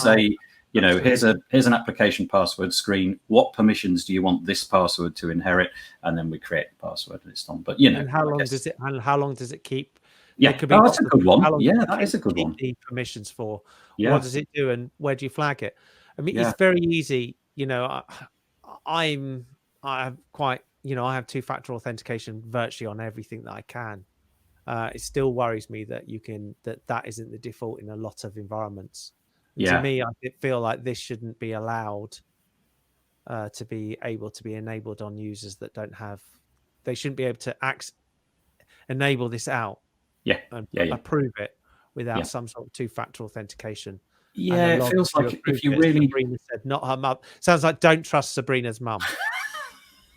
an application password screen. What permissions do you want this password to inherit? And then we create the password and it's done. But
and how long does it keep?
Yeah, that's a good one. Yeah, that is a good one.
The permissions for
yeah.
What does it do, and where do you flag it? I mean, it's very easy. I have two-factor authentication virtually on everything that I can. It still worries me that that isn't the default in a lot of environments. To me, I feel like this shouldn't be allowed to be able to be enabled on users that don't have. They shouldn't be able to enable this out. And approve it without some sort of two-factor authentication.
Yeah, it feels like if you really...
Sabrina said not her mum. Sounds like don't trust Sabrina's mum.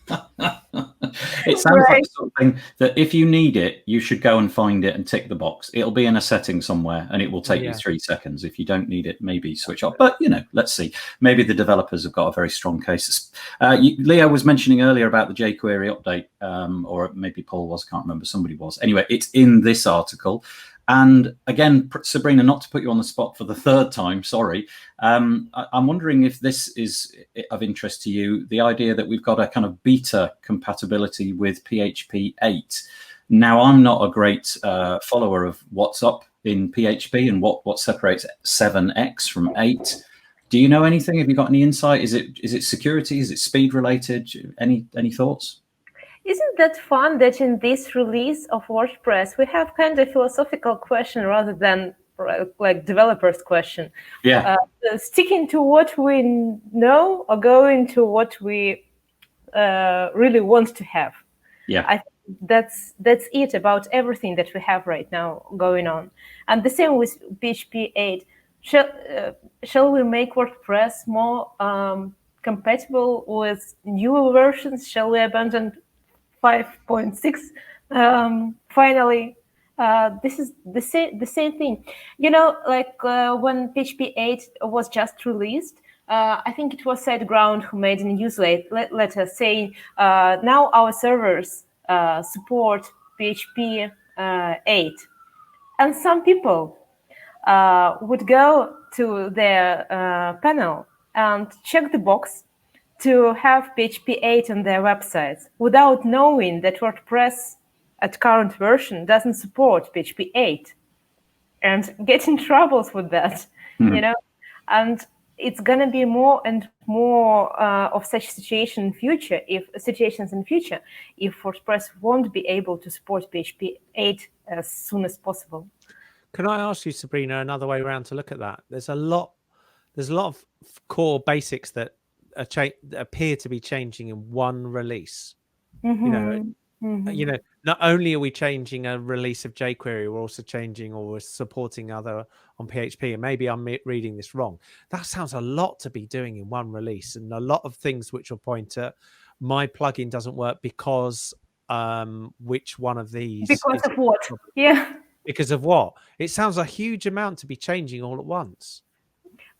It sounds like something that if you need it, you should go and find it and tick the box. It'll be in a setting somewhere and it will take you 3 seconds. If you don't need it, maybe switch off. But, let's see. Maybe the developers have got a very strong case. Leo was mentioning earlier about the jQuery update, or maybe Paul was, can't remember, somebody was. Anyway, it's in this article. And again, Sabrina, not to put you on the spot for the third time, sorry. I'm wondering if this is of interest to you, the idea that we've got a kind of beta compatibility with PHP 8. Now, I'm not a great follower of what's up in PHP and what separates 7x from 8. Do you know anything? Have you got any insight? Is it security? Is it speed related? Any thoughts?
Isn't that fun that in this release of WordPress, we have kind of philosophical question rather than like developers question?
Yeah.
Sticking to what we know or going to what we really want to have.
Yeah.
I think that's it about everything that we have right now going on. And the same with PHP 8. Shall we make WordPress more compatible with newer versions? Shall we abandon 5.6? Finally, this is the same thing. When PHP 8 was just released, I think it was SiteGround who made a newsletter saying now our servers support PHP 8, and some people would go to their panel and check the box to have PHP 8 on their websites without knowing that WordPress at current version doesn't support PHP 8, and get in troubles with that, and it's going to be more and more of such situations in future if WordPress won't be able to support PHP 8 as soon as possible.
Can I ask you, Sabrina, another way around to look at that? There's a lot of core basics that appear to be changing in one release. Not only are we changing a release of jQuery, we're also changing or we're supporting other on PHP. And maybe I'm reading this wrong. That sounds a lot to be doing in one release, and a lot of things which will point to my plugin doesn't work because which one of these?
Because of what? Yeah.
Because of what? It sounds a huge amount to be changing all at once.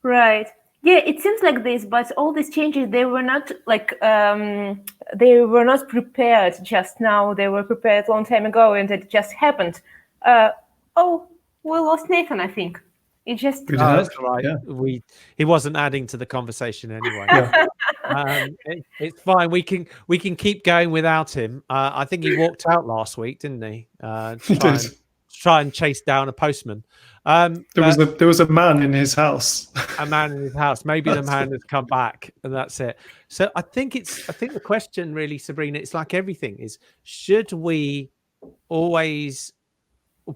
Right. Yeah, it seems like this, but all these changes, they were not they were not prepared just now. They were prepared a long time ago, and it just happened. We lost Nathan, I think. It just...
that's right.
Yeah.
He wasn't adding to the conversation anyway.
Yeah.
It's fine. We can keep going without him. I think he walked out last week, didn't he? Try and chase down a postman.
There was a man in his house.
A man in his house. Maybe the man has come back, and that's it. So I think the question really, Sabrina, it's like everything is: should we always?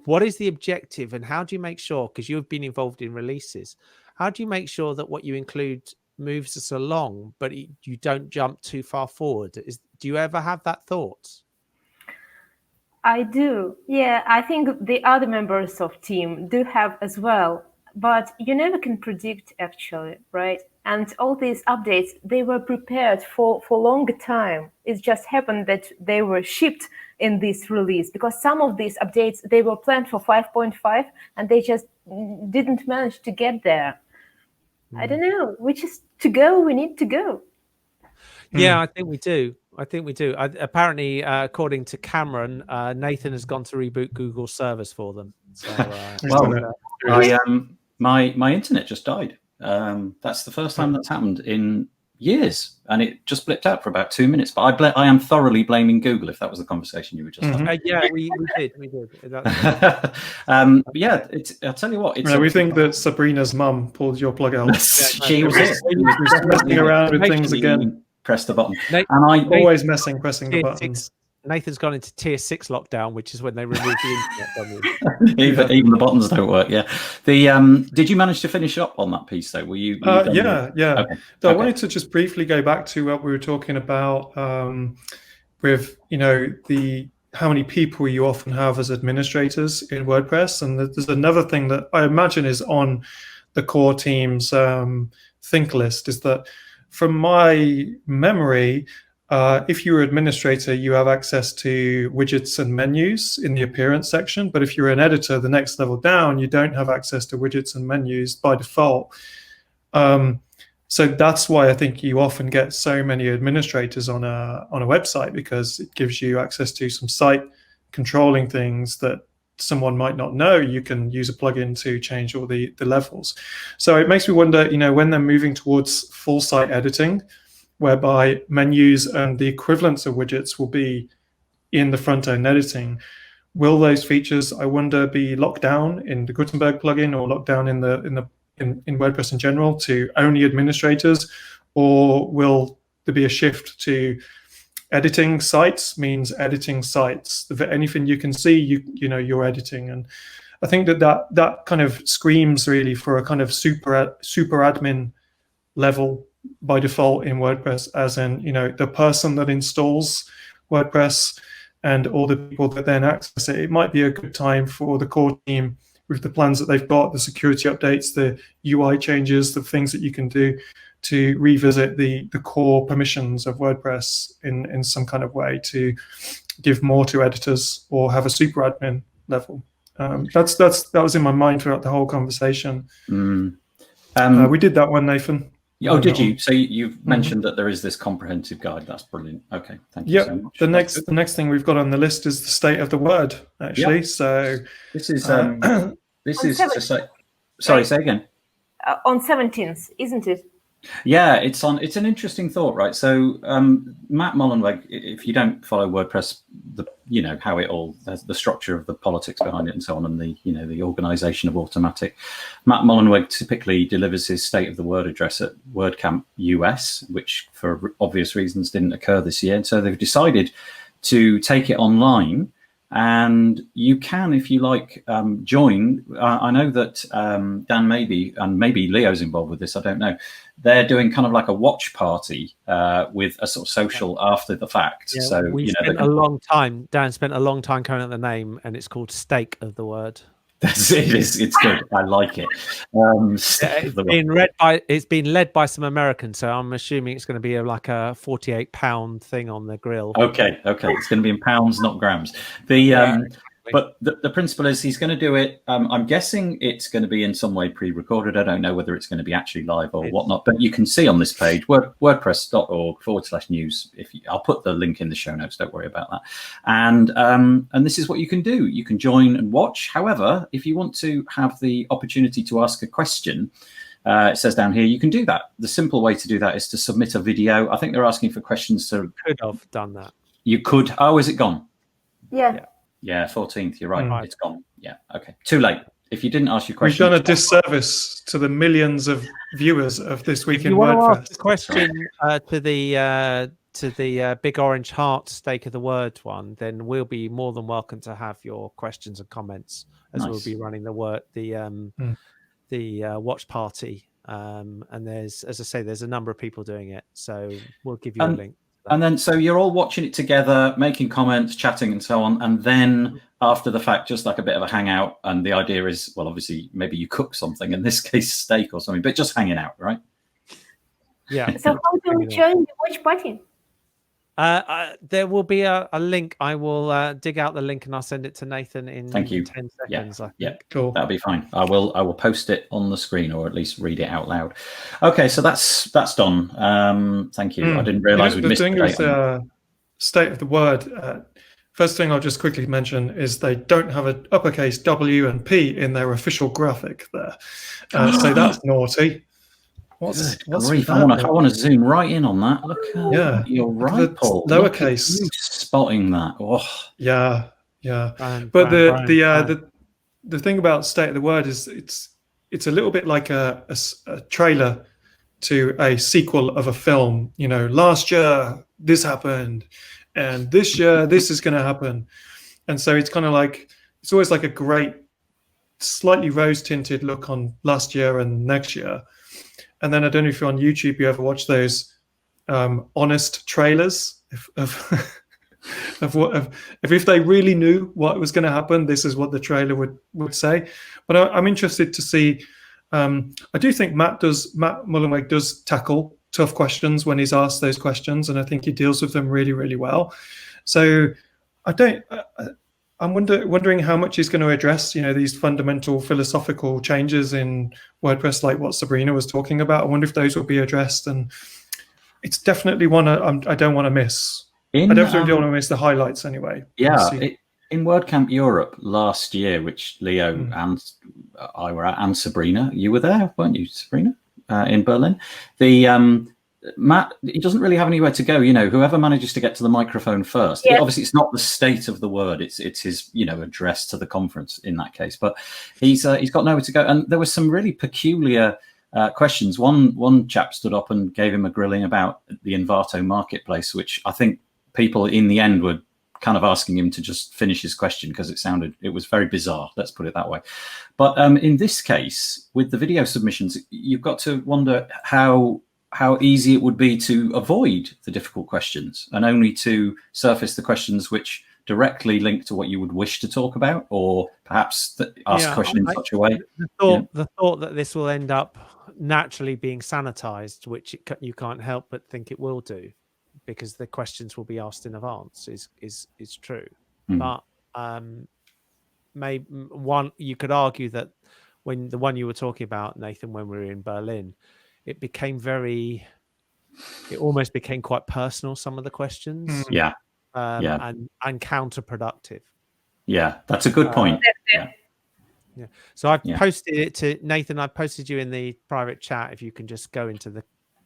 What is the objective, and how do you make sure? Because you've been involved in releases, how do you make sure that what you include moves us along, but you don't jump too far forward? Do you ever have that thought?
I do. Yeah, I think the other members of team do have as well, but you never can predict actually, right? And all these updates, they were prepared for a longer time. It just happened that they were shipped in this release because some of these updates, they were planned for 5.5 and they just didn't manage to get there. I don't know, which is to go, we need to go.
Yeah, I think we do. Apparently, according to Cameron, Nathan has gone to reboot Google servers for them. So,
my internet just died. That's the first time that's happened in years, and it just blipped out for about 2 minutes. But I am thoroughly blaming Google if that was the conversation you were just having.
Yeah, we did.
Yeah, I'll tell you what.
We think that Sabrina's mum pulled your plug out.
She was
messing around with things again.
Press the button.
Always pressing the buttons.
Nathan's gone into tier 6 lockdown, which is when they remove the internet.
Even the buttons don't work. Yeah. Did you manage to finish up on that piece though? Were you?
Yeah.
Okay.
So I wanted to just briefly go back to what we were talking about with how many people you often have as administrators in WordPress, and there's another thing that I imagine is on the core team's think list is that. From my memory, if you're an administrator, you have access to widgets and menus in the appearance section. But if you're an editor, the next level down, you don't have access to widgets and menus by default. So that's why I think you often get so many administrators on a website, because it gives you access to some site controlling things that someone might not know. You can use a plugin to change all the levels. So it makes me wonder, when they're moving towards full site editing, whereby menus and the equivalents of widgets will be in the front end editing, will those features, I wonder, be locked down in the Gutenberg plugin or locked down in WordPress in general to only administrators, or will there be a shift to editing sites means editing sites? Anything you can see, you're editing. And I think that kind of screams really for a kind of super admin level by default in WordPress, as in, the person that installs WordPress and all the people that then access it. It might be a good time for the core team, with the plans that they've got, the security updates, the UI changes, the things that you can do, to revisit the core permissions of WordPress in some kind of way to give more to editors or have a super admin level. That was in my mind throughout the whole conversation. We did that one, Nathan.
Oh, did you? So you've mentioned that there is this comprehensive guide. That's brilliant. Okay, thank you so much.
The next thing we've got on the list is the state of the word, actually. Yep. So
this is to say. Sorry, say again.
On 17th, isn't it?
Yeah, it's an interesting thought, right? So Matt Mullenweg, if you don't follow WordPress, how it all, the structure of the politics behind it and so on, and the organization of Automatic, Matt Mullenweg typically delivers his State of the Word address at WordCamp US, which for obvious reasons didn't occur this year. And so they've decided to take it online And you can, if you like, join. I know that Dan maybe, and maybe Leo's involved with this, I don't know. They're doing kind of like a watch party with a sort of social after the fact.
Yeah,
so
we spent a long time. Dan spent a long time coming up with the name, and it's called Stake of the Word.
That's it. It's good. I like it.
It's been led by some Americans, so I'm assuming it's going to be like a 48-pound thing on the grill.
Okay. It's going to be in pounds, not grams. But the principle is he's going to do it. I'm guessing it's going to be in some way pre-recorded. I don't know whether it's going to be actually live or whatnot. But you can see on this page, wordpress.org/news. I'll put the link in the show notes. Don't worry about that. And this is what you can do. You can join and watch. However, if you want to have the opportunity to ask a question, it says down here, you can do that. The simple way to do that is to submit a video. I think they're asking for questions. So
could have done that.
You could. Oh, is it gone?
Yeah,
14th. You're right. It's gone. Yeah. Okay. Too late. If you didn't ask your question,
we've done a disservice to the millions of viewers of This Week in WordPress.
If you want to ask a question to the big orange heart Stake of the Word one, then we'll be more than welcome to have your questions and comments as we'll be running the watch party. And there's, as I say, there's a number of people doing it, so we'll give you a link.
And then, so you're all watching it together, making comments, chatting, and so on. And then, after the fact, just like a bit of a hangout. And the idea is, well, obviously, maybe you cook something. In this case, steak or something, but just hanging out, right?
Yeah.
So how do we join the watch party?
There will be a link. I will dig out the link and I'll send it to Nathan in 10 seconds.
Yeah,
cool.
That'll be fine. I will post it on the screen, or at least read it out loud. Okay, so that's done. Thank you. I didn't realize we missed
the State of the Word. First thing I'll just quickly mention is they don't have an uppercase W and P in their official graphic there. So that's naughty. What's
grief? I want to zoom right in on that. Look, you're right, Paul.
Lowercase.
Spotting that. Oh.
Yeah. But the thing about State of the Word is it's a little bit like a trailer to a sequel of a film. You know, last year this happened, and this year this is going to happen, and so it's kind of like it's always like a great, slightly rose-tinted look on last year and next year. And then I don't know if you're on YouTube, you ever watch those honest trailers if they really knew what was going to happen, this is what the trailer would say. But I'm interested to see. I do think Matt Mullenweg does tackle tough questions when he's asked those questions, and I think he deals with them really, really well. So I'm wondering how much he's going to address, these fundamental philosophical changes in WordPress, like what Sabrina was talking about. I wonder if those will be addressed, and it's definitely one I don't want to miss. I definitely don't want to miss the highlights anyway.
Yeah, in WordCamp Europe last year, which Leo and I were at, and Sabrina, you were there, weren't you, Sabrina, in Berlin? Matt, he doesn't really have anywhere to go. Whoever manages to get to the microphone first. Yeah. Obviously, it's not the state of the word. It's his address to the conference in that case. But he's got nowhere to go. And there were some really peculiar questions. One chap stood up and gave him a grilling about the Envato marketplace, which I think people in the end were kind of asking him to just finish his question because it was very bizarre. Let's put it that way. But in this case, with the video submissions, you've got to wonder how easy it would be to avoid the difficult questions and only to surface the questions which directly link to what you would wish to talk about, or perhaps ask a question in such a way.
The thought that this will end up naturally being sanitized, which you can't help but think it will do, because the questions will be asked in advance, is true. But maybe you could argue that when the one you were talking about, Nathan, when we were in Berlin, it almost became quite personal, some of the questions. And counterproductive.
Yeah, that's a good point.
Yeah. So I've posted it to Nathan. I posted you in the private chat. If you can just go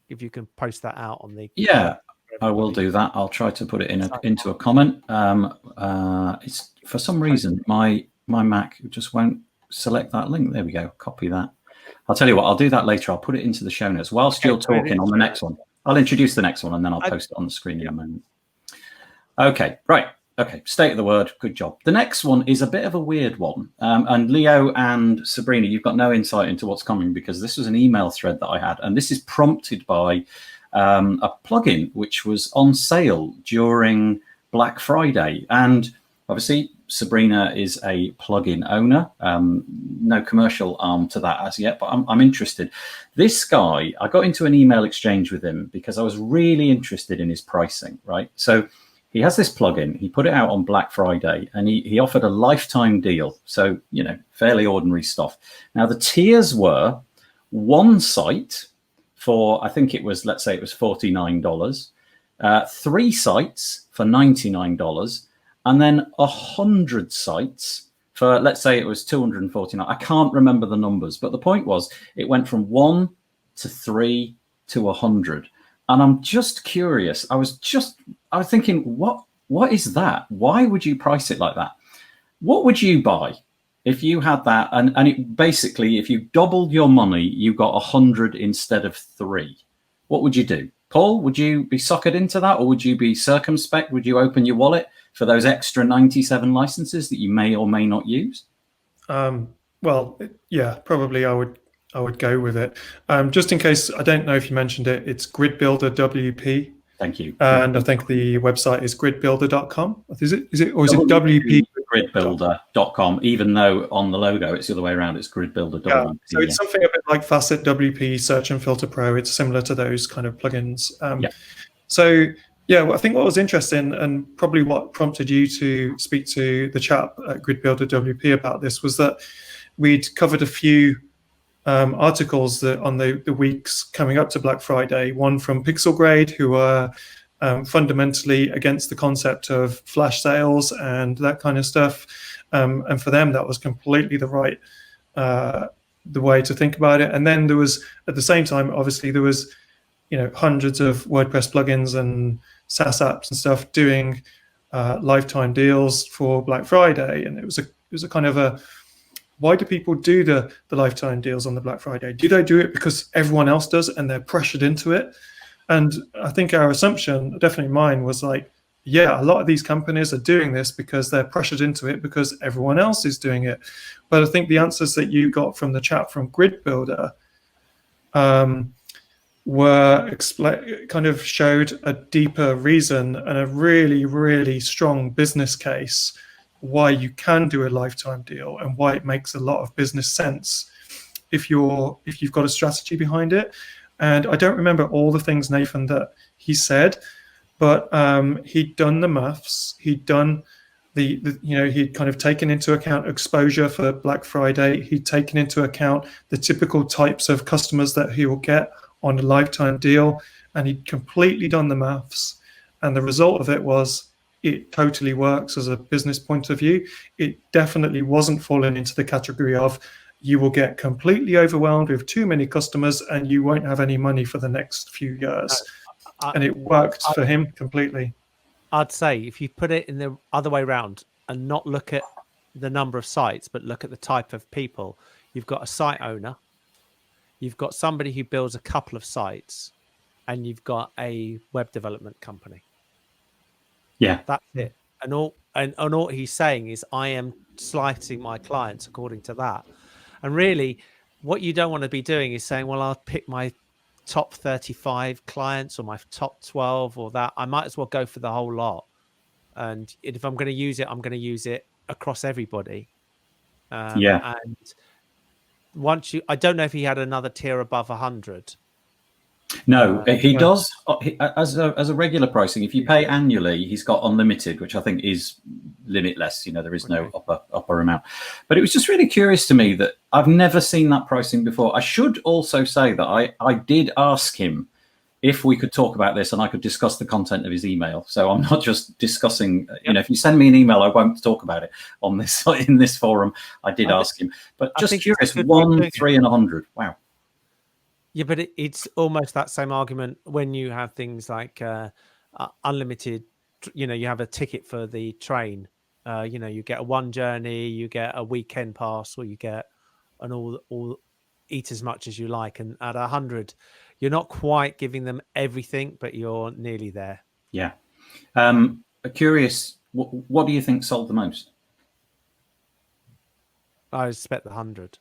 if you can post that out on the.
Yeah, I will do that. I'll try to put it into a comment. It's for some reason my Mac just won't select that link. There we go. Copy that. I'll tell you what, I'll do that later. I'll put it into the show notes whilst you're talking on the next one. I'll introduce the next one and then I'll post it on the screen in a moment. Okay, right. Okay, state of the word. Good job. The next one is a bit of a weird one. And Leo and Sabrina, you've got no insight into what's coming because this was an email thread that I had. And this is prompted by a plugin which was on sale during Black Friday. And obviously, Sabrina is a plugin owner. No commercial arm to that as yet, but I'm interested. This guy, I got into an email exchange with him because I was really interested in his pricing, right? So he has this plugin. He put it out on Black Friday, and he offered a lifetime deal. So, fairly ordinary stuff. Now, the tiers were one site for, I think it was, let's say it was $49, 3 sites for $99, and then 100 sites for, let's say it was $249. I can't remember the numbers, but the point was it went from 1 to 3 to 100. And I'm just curious. I was thinking, what is that? Why would you price it like that? What would you buy if you had that? And it basically, if you doubled your money, you got 100 instead of 3. What would you do? Paul, would you be suckered into that, or would you be circumspect? Would you open your wallet for those extra 97 licenses that you may or may not use?
Well, yeah, probably I would go with it. Just in case, I don't know if you mentioned it, it's Gridbuilder WP.
Thank you.
And I think the website is gridbuilder.com. Is it or is it WP?
Gridbuilder.com, even though on the logo it's the other way around, it's Gridbuilder WP.
Yeah, so it's something a bit like Facet WP, Search and Filter Pro. It's similar to those kind of plugins. So yeah, I think what was interesting and probably what prompted you to speak to the chap at Gridbuilder WP about this was that we'd covered a few articles that on the weeks coming up to Black Friday, one from Pixel Grade, who were fundamentally against the concept of flash sales and that kind of stuff. And for them, that was completely the way to think about it. And then there was, at the same time, obviously there was, hundreds of WordPress plugins and SaaS apps and stuff doing lifetime deals for Black Friday. And it was a kind of a, why do people do the lifetime deals on the Black Friday? Do they do it because everyone else does and they're pressured into it? And I think our assumption, definitely mine, was like, yeah, a lot of these companies are doing this because they're pressured into it because everyone else is doing it. But I think the answers that you got from the chat from Gridbuilder kind of showed a deeper reason and a really, really strong business case why you can do a lifetime deal and why it makes a lot of business sense if you've got a strategy behind it. And I don't remember all the things, Nathan, that he said, but he'd done the maths. He'd done he'd kind of taken into account exposure for Black Friday. He'd taken into account the typical types of customers that he will get on a lifetime deal, and he'd completely done the maths. And the result of it was it totally works as a business point of view. It definitely wasn't falling into the category of you will get completely overwhelmed with too many customers and you won't have any money for the next few years. And it worked for him completely.
I'd say if you put it in the other way around and not look at the number of sites, but look at the type of people, you've got a site owner, you've got somebody who builds a couple of sites, and you've got a web development company.
Yeah,
that's it. And all he's saying is, I am slicing my clients according to that. And really, what you don't want to be doing is saying, well, I'll pick my top 35 clients or my top 12 or that. I might as well go for the whole lot. And if I'm going to use it, I'm going to use it across everybody. And I don't know if he had another tier above 100.
No, he does. As a regular pricing, if you pay annually, he's got unlimited, which I think is limitless. There is no upper amount. But it was just really curious to me that I've never seen that pricing before. I should also say that I did ask him if we could talk about this and I could discuss the content of his email. So I'm not just discussing, if you send me an email, I won't talk about it on this in this forum. I did ask him. But just curious, 1, 3, and 100. Wow.
Yeah, but it's almost that same argument when you have things like unlimited, you have a ticket for the train. You get a one journey, you get a weekend pass, or you get an all eat as much as you like. And at 100, you're not quite giving them everything, but you're nearly there.
Yeah. Curious What do you think sold the most?
I expect the 100.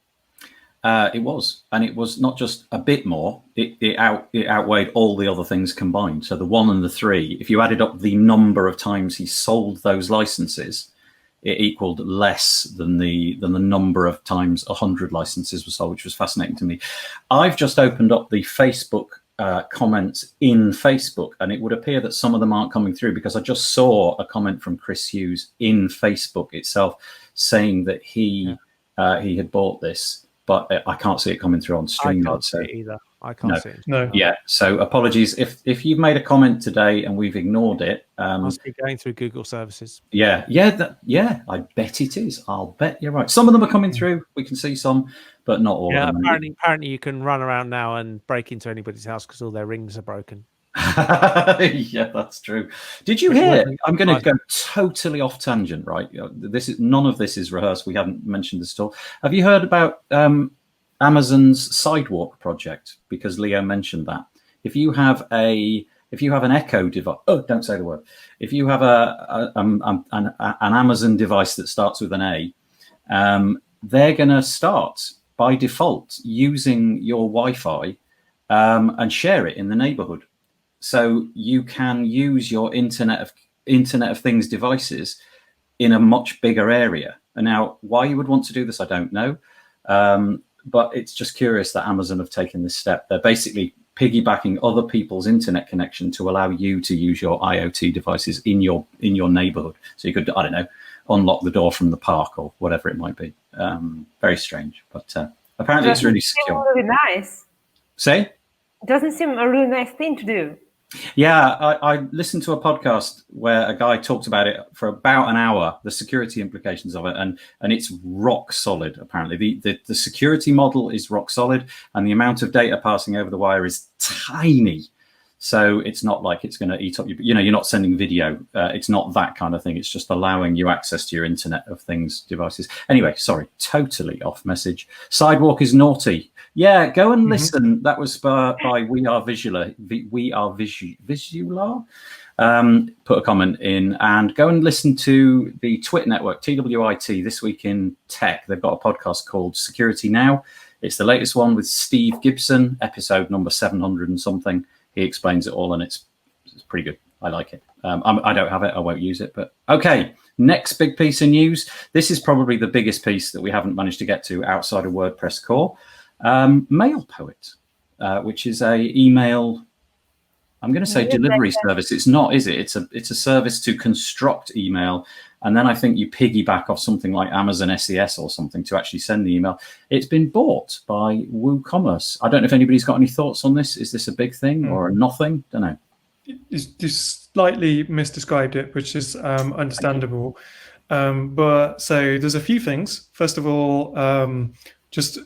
It was, and it was not just a bit more. It outweighed all the other things combined. So the 1 and the 3, if you added up the number of times he sold those licenses, it equaled less than the number of times 100 licenses were sold, which was fascinating to me. I've just opened up the Facebook comments in Facebook, and it would appear that some of them aren't coming through, because I just saw a comment from Chris Hughes in Facebook itself saying that he had bought this, but I can't see it coming through on StreamYard.
I can't see it either. I can't see it.
No.
Yeah. So apologies if you've made a comment today and we've ignored it.
Must be going through Google services.
Yeah. I bet it is. I'll bet you're right. Some of them are coming through. We can see some, but not all of them.
Apparently you can run around now and break into anybody's house because all their rings are broken.
Yeah, that's true. Did you hear? I'm going to go totally off tangent, right? None of this is rehearsed. We haven't mentioned this at all. Have you heard about Amazon's Sidewalk project? Because Leo mentioned that. If you have an Echo device, don't say the word. If you have an Amazon device that starts with an A, they're going to start by default using your Wi-Fi and share it in the neighborhood. So you can use your Internet of Things devices in a much bigger area. And now, why you would want to do this, I don't know. But it's just curious that Amazon have taken this step. They're basically piggybacking other people's internet connection to allow you to use your IoT devices in your neighborhood. So you could, I don't know, unlock the door from the park or whatever it might be. Very strange, but apparently it's really secure.
Really nice.
Say?
Doesn't seem a really nice thing to do.
Yeah, I listened to a podcast where a guy talked about it for about an hour, the security implications of it, and it's rock solid. Apparently, the security model is rock solid, and the amount of data passing over the wire is tiny. So it's not like it's going to eat up your, you're not sending video. It's not that kind of thing. It's just allowing you access to your Internet of Things devices. Anyway, sorry, totally off message. Sidewalk is naughty. Yeah, go and listen. That was by We Are Visualar. Put a comment in and go and listen to the Twit Network, TWIT, This Week in Tech. They've got a podcast called Security Now. It's the latest one with Steve Gibson, episode number 700 and something. He explains it all, and it's pretty good. I like it. I don't have it. I won't use it. But okay, next big piece of news. This is probably the biggest piece that we haven't managed to get to outside of WordPress core. MailPoet, which is a email, I'm going to say delivery service. It's not, is it? It's a service to construct email. And then I think you piggyback off something like Amazon SES or something to actually send the email. It's been bought by WooCommerce. I don't know if anybody's got any thoughts on this. Is this a big thing or a nothing? Don't know.
You slightly misdescribed it, which is understandable. But so there's a few things. First of all, just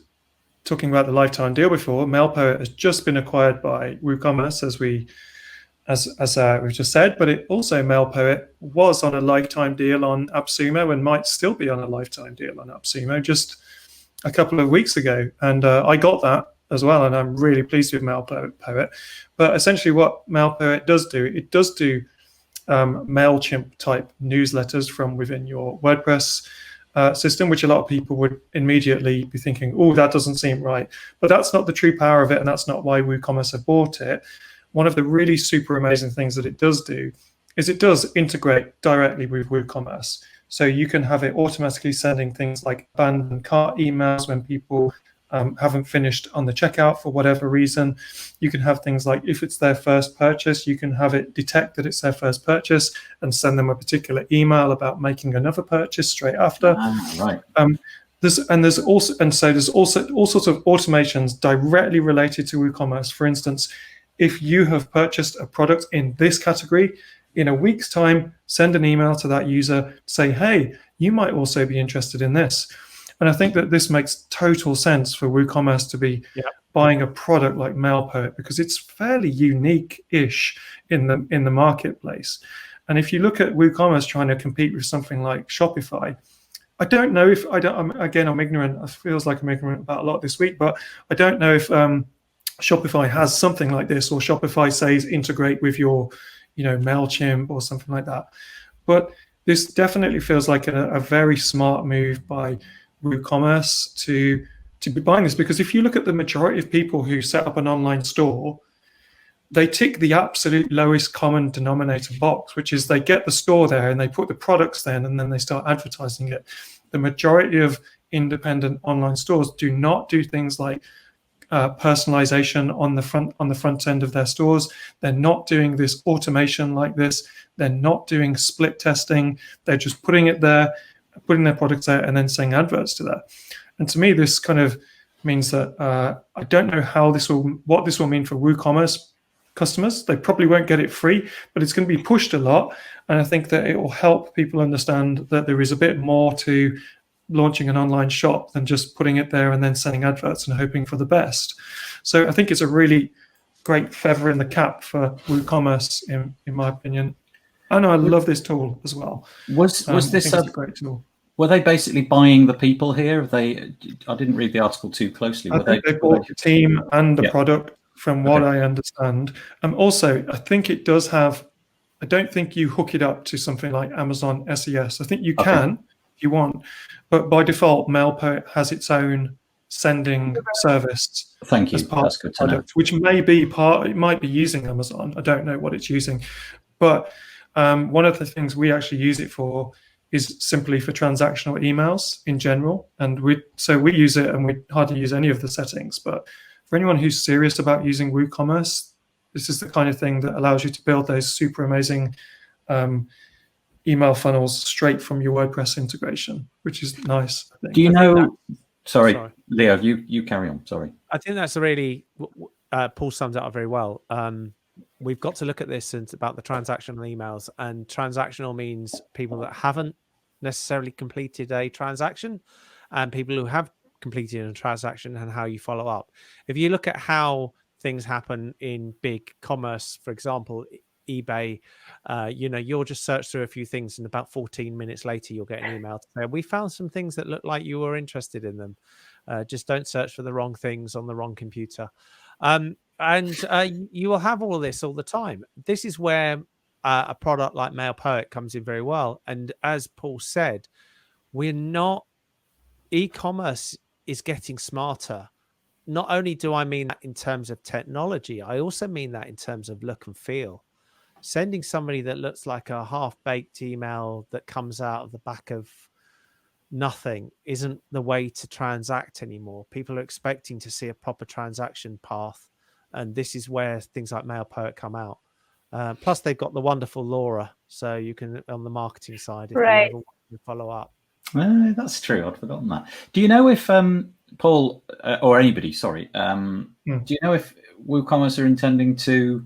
talking about the lifetime deal before, MailPoet has just been acquired by WooCommerce, as we've just said, but it also, MailPoet was on a lifetime deal on AppSumo and might still be on a lifetime deal on AppSumo just a couple of weeks ago. And I got that as well, and I'm really pleased with MailPoet. But essentially what MailPoet does do, it does do MailChimp type newsletters from within your WordPress system, which a lot of people would immediately be thinking, oh, that doesn't seem right. But that's not the true power of it, and that's not why WooCommerce have bought it. One of the really super amazing things that it does do is it does integrate directly with WooCommerce. So you can have it automatically sending things like abandoned cart emails when people haven't finished on the checkout for whatever reason. You can have things like if it's their first purchase, you can have it detect that it's their first purchase and send them a particular email about making another purchase straight after.
Right.
There's also all sorts of automations directly related to WooCommerce. For instance, if you have purchased a product in this category, in a week's time, send an email to that user, say, hey, you might also be interested in this. And I think that this makes total sense for WooCommerce to be buying a product like MailPoet, because it's fairly unique-ish in the marketplace. And if you look at WooCommerce trying to compete with something like Shopify, I don't know if I'm ignorant. It feels like I'm ignorant about a lot this week, but I don't know if Shopify has something like this, or Shopify says integrate with your, MailChimp or something like that. But this definitely feels like a very smart move by WooCommerce to be buying this, because if you look at the majority of people who set up an online store, they tick the absolute lowest common denominator box, which is they get the store there and they put the products there and then they start advertising it. The majority of independent online stores do not do things like personalization on the front end of their stores. They're not doing this automation like this. They're not doing split testing. They're just putting it there, putting their products there, and then saying adverts to that. And to me, this kind of means that I don't know what this will mean for WooCommerce customers. They probably won't get it free, but it's going to be pushed a lot. And I think that it will help people understand that there is a bit more to launching an online shop than just putting it there and then sending adverts and hoping for the best. So I think it's a really great feather in the cap for WooCommerce, in my opinion. And I love this tool as well.
Was this
a great tool?
Were they basically buying the people here? I didn't read the article too closely.
I think they bought the team and the product, from what I understand. Also, I think it does have, I don't think you hook it up to something like Amazon SES. I think you can if you want, but by default, MailPoet has its own sending service.
Thank you.
As part
That's
of
good
the
to know.
product, which may be it might be using Amazon. I don't know what it's using, but one of the things we actually use it for is simply for transactional emails in general, and we use it, and we hardly use any of the settings. But for anyone who's serious about using WooCommerce, this is the kind of thing that allows you to build those super amazing email funnels straight from your WordPress integration, which is nice, I think.
Do you know? Sorry, Leo, you carry on. Sorry.
I think that's Paul sums it up very well. We've got to look at this and about the transactional emails, and transactional means people that haven't necessarily completed a transaction and people who have completed a transaction and how you follow up. If you look at how things happen in big commerce, for example, eBay, you'll just search through a few things and about 14 minutes later, you'll get an email to say, we found some things that look like you were interested in them. Just don't search for the wrong things on the wrong computer. And you will have all of this all the time. This is where a product like MailPoet comes in very well. And as Paul said, e-commerce is getting smarter. Not only do I mean that in terms of technology, I also mean that in terms of look and feel. Sending somebody that looks like a half-baked email that comes out of the back of nothing isn't the way to transact anymore. People are expecting to see a proper transaction path. And this is where things like MailPoet come out. Plus, they've got the wonderful Laura, so you can, on the marketing side, if you ever want to follow up.
That's true. I'd forgotten that. Do you know if Paul or anybody, sorry, do you know if WooCommerce are intending to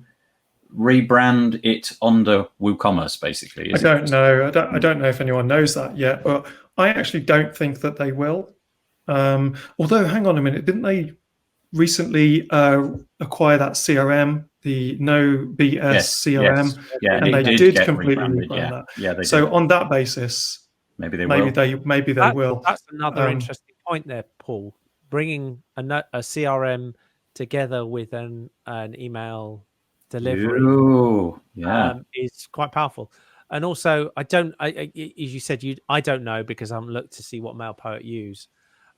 rebrand it under WooCommerce? Basically,
I don't know. I don't know if anyone knows that yet, but I actually don't think that they will. Although, hang on a minute, didn't they recently acquire that CRM, the No BS CRM?
Yes. Yeah,
and they did completely rebrand that.
Yeah, they
so
did.
On that basis,
maybe they will.
Maybe they will.
That's another interesting point there, Paul. Bringing a CRM together with an email delivery is quite powerful. And also, as you said, I don't know because I haven't looked to see what MailPoet use,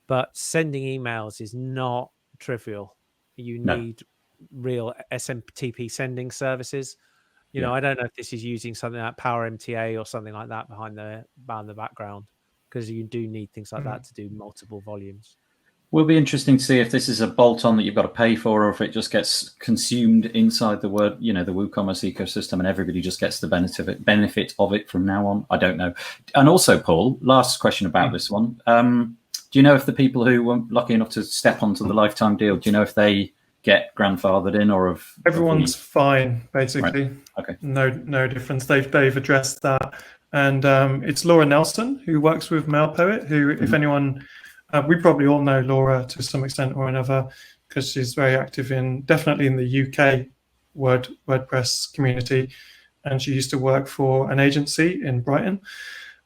but sending emails is not trivial. You need real SMTP sending services. I don't know if this is using something like Power MTA or something like that behind the background, because you do need things like that to do multiple volumes.
Will be interesting to see if this is a bolt-on that you've got to pay for, or if it just gets consumed inside the the WooCommerce ecosystem, and everybody just gets the benefit of it from now on. I don't know. And also, Paul, last question about this one. Do you know if the people who were lucky enough to step onto the lifetime deal, do you know if they get grandfathered in, or if
everyone's fine, basically?
Right. Okay.
No difference. They've addressed that, and it's Laura Nelson who works with MailPoet. Who, if anyone, we probably all know Laura to some extent or another, because she's very active definitely in the UK WordPress community, and she used to work for an agency in Brighton.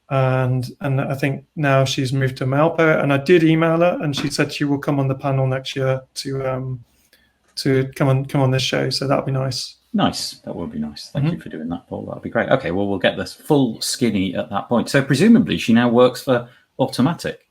And I think now she's moved to MailPoet, and I did email her, and she said she will come on the panel next year to to come on this show. So that'd be nice.
Nice. That would be nice. Thank you for doing that, Paul. That'd be great. Okay, well, we'll get this full skinny at that point. So presumably she now works for Automatic.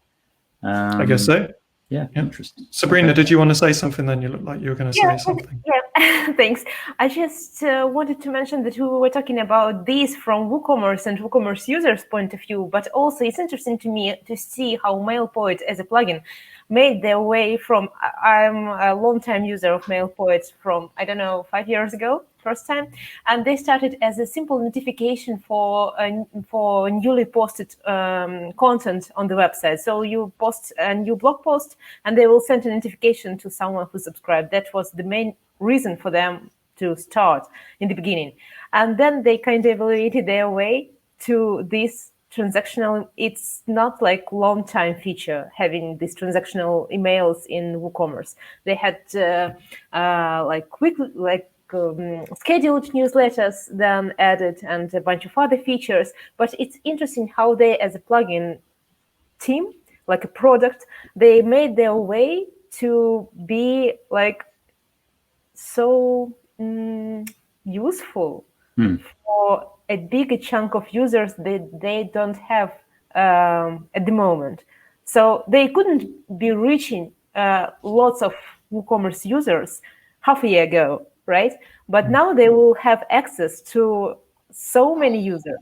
I guess so.
Yeah, interesting.
Sabrina, did you want to say something then? You look like you were going to say something.
Yeah, thanks. I just wanted to mention that we were talking about this from WooCommerce and WooCommerce users' point of view, but also it's interesting to me to see how MailPoet as a plugin made their way from, I'm a long-time user of MailPoet from, 5 years ago, first time, and they started as a simple notification for newly posted content on the website. So you post a new blog post and they will send a notification to someone who subscribed. That was the main reason for them to start in the beginning. And then they kind of evaluated their way to this transactional. It's not like long time feature having these transactional emails in WooCommerce. They had scheduled newsletters then added and a bunch of other features. But it's interesting how they, as a plugin team, like a product, they made their way to be like so useful for a bigger chunk of users that they don't have at the moment. So they couldn't be reaching lots of WooCommerce users half a year ago, right? But now they will have access to so many users,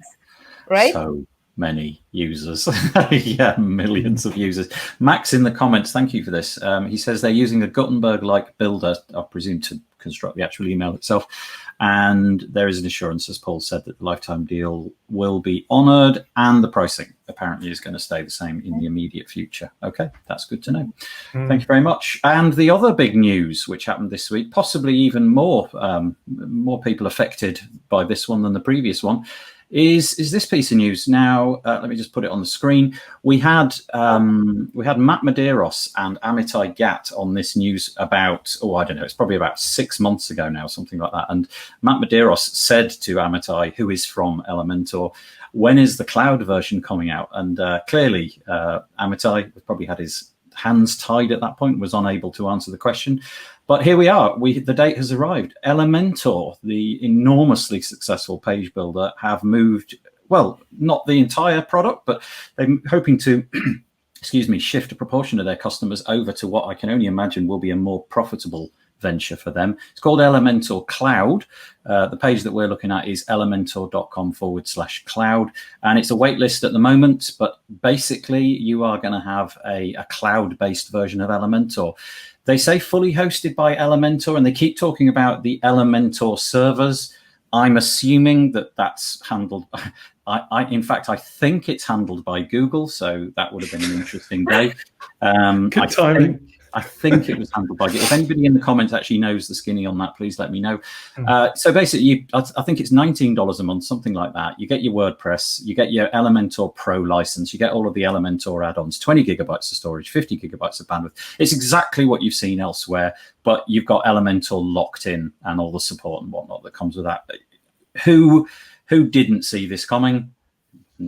right?
So many users. Yeah, millions of users. Max in the comments, thank you for this. He says they're using a Gutenberg-like builder, I presume, to construct the actual email itself. And there is an assurance, as Paul said, that the lifetime deal will be honoured and the pricing apparently is going to stay the same in the immediate future. Okay, that's good to know. Thank you very much. And the other big news which happened this week, possibly even more people affected by this one than the previous one, is this piece of news. Now, let me just put it on the screen. We had Matt Medeiros and Amitai Gat on this news about, it's probably about 6 months ago now, something like that. And Matt Medeiros said to Amitai, who is from Elementor, when is the cloud version coming out? And clearly, Amitai probably had his hands tied at that point, was unable to answer the question. But here we are. The date has arrived. Elementor, the enormously successful page builder, have moved, well, not the entire product, but they're hoping to, shift a proportion of their customers over to what I can only imagine will be a more profitable venture for them. It's called Elementor Cloud. The page that we're looking at is elementor.com/cloud. And it's a wait list at the moment, but basically you are going to have a cloud-based version of Elementor. They say fully hosted by Elementor, and they keep talking about the Elementor servers. I'm assuming that that's handled. In fact, I think it's handled by Google, so that would have been an interesting day.
Good timing.
I think it was handled by Google. If anybody in the comments actually knows the skinny on that, please let me know. So basically, I think it's $19 a month, something like that. You get your WordPress, you get your Elementor Pro license, you get all of the Elementor add-ons, 20 gigabytes of storage, 50 gigabytes of bandwidth. It's exactly what you've seen elsewhere, but you've got Elementor locked in and all the support and whatnot that comes with that. Who didn't see this coming?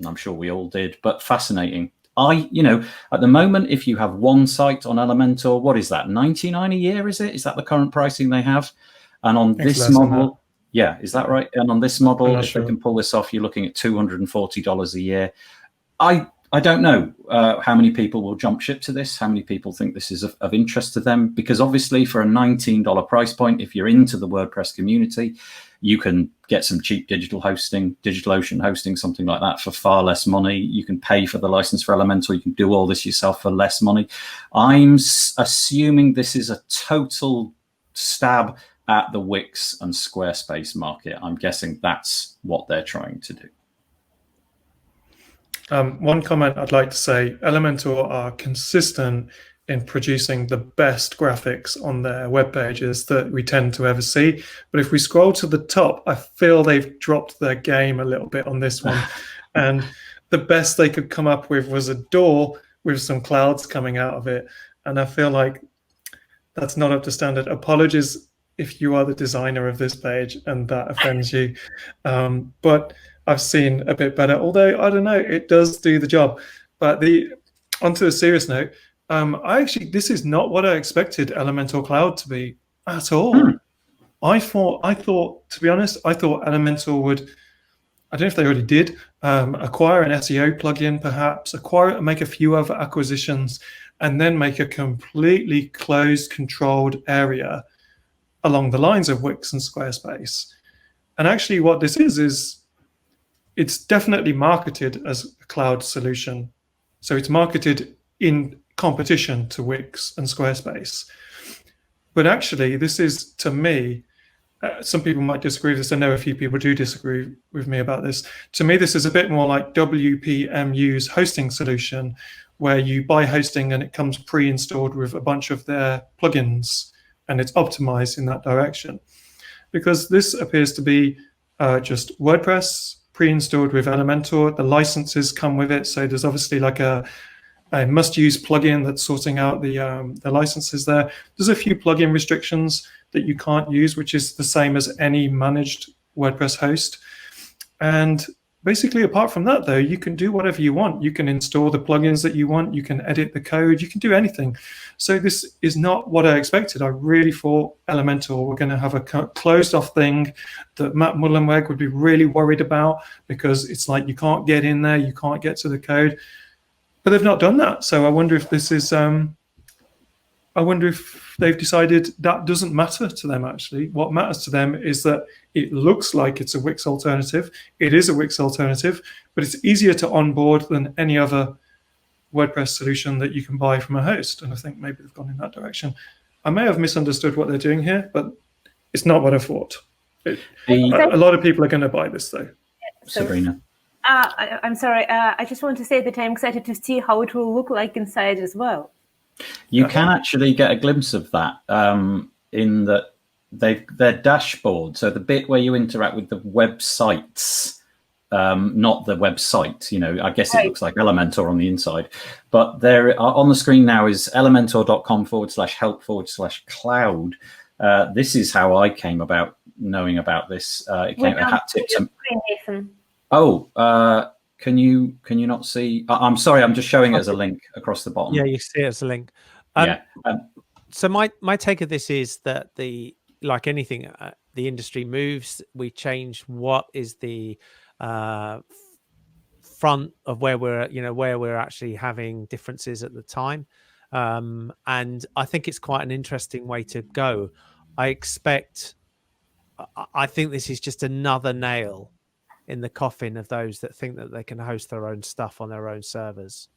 I'm sure we all did, but fascinating. At the moment, if you have one site on Elementor, what is that, $99 a year, is it? Is that the current pricing they have? And on this model, is that right? And on this model, if they can pull this off, you're looking at $240 a year. I don't know how many people will jump ship to this, how many people think this is of interest to them, because obviously for a $19 price point, if you're into the WordPress community, you can get some cheap digital hosting, DigitalOcean hosting, something like that for far less money. You can pay for the license for Elementor. You can do all this yourself for less money. I'm assuming this is a total stab at the Wix and Squarespace market. I'm guessing that's what they're trying to do.
One comment I'd like to say, Elementor are consistent in producing the best graphics on their web pages that we tend to ever see. But if we scroll to the top, I feel they've dropped their game a little bit on this one. And the best they could come up with was a door with some clouds coming out of it. And I feel like that's not up to standard. Apologies if you are the designer of this page and that offends you. But I've seen a bit better, although I don't know, it does do the job. But onto a serious note, this is not what I expected Elementor Cloud to be. at all. I thought, to be honest, I thought Elementor would, I don't know if they already did, acquire an SEO plugin, perhaps, make a few other acquisitions, and then make a completely closed, controlled area along the lines of Wix and Squarespace. And actually what this is it's definitely marketed as a cloud solution. So it's marketed in competition to Wix and Squarespace. But actually, this is, to me, some people might disagree with this. I know a few people do disagree with me about this. To me, this is a bit more like WPMU's hosting solution, where you buy hosting and it comes pre-installed with a bunch of their plugins, and it's optimized in that direction. Because this appears to be just WordPress pre-installed with Elementor. The licenses come with it, so there's obviously like a must-use plugin that's sorting out the licenses there. There's a few plugin restrictions that you can't use, which is the same as any managed WordPress host. And basically, apart from that, though, you can do whatever you want. You can install the plugins that you want. You can edit the code. You can do anything. So this is not what I expected. I really thought Elementor were going to have a closed-off thing that Matt Mullenweg would be really worried about, because it's like you can't get in there. You can't get to the code. But they've not done that. So I wonder if this is, I wonder if they've decided that doesn't matter to them, actually. What matters to them is that it looks like it's a Wix alternative. It is a Wix alternative, but it's easier to onboard than any other WordPress solution that you can buy from a host. And I think maybe they've gone in that direction. I may have misunderstood what they're doing here, but it's not what I thought. A lot of people are going to buy this, though.
Sabrina.
I'm sorry. I just want to say that I'm excited to see how it will look like inside as well.
You can actually get a glimpse of that in that their dashboard. So the bit where you interact with the websites, not the website. You know, I guess it looks like Elementor on the inside, but there on the screen now is elementor.com/help/cloud. This is how I came about knowing about this. It came a hat tip to. Oh, can you not see? I'm sorry, I'm just showing it as a link across the bottom.
Yeah, you see it as a link. So my take of this is that like anything, the industry moves. We change what is the front of where we're actually having differences at the time, and I think it's quite an interesting way to go. I think this is just another nail in the coffin of those that think that they can host their own stuff on their own servers,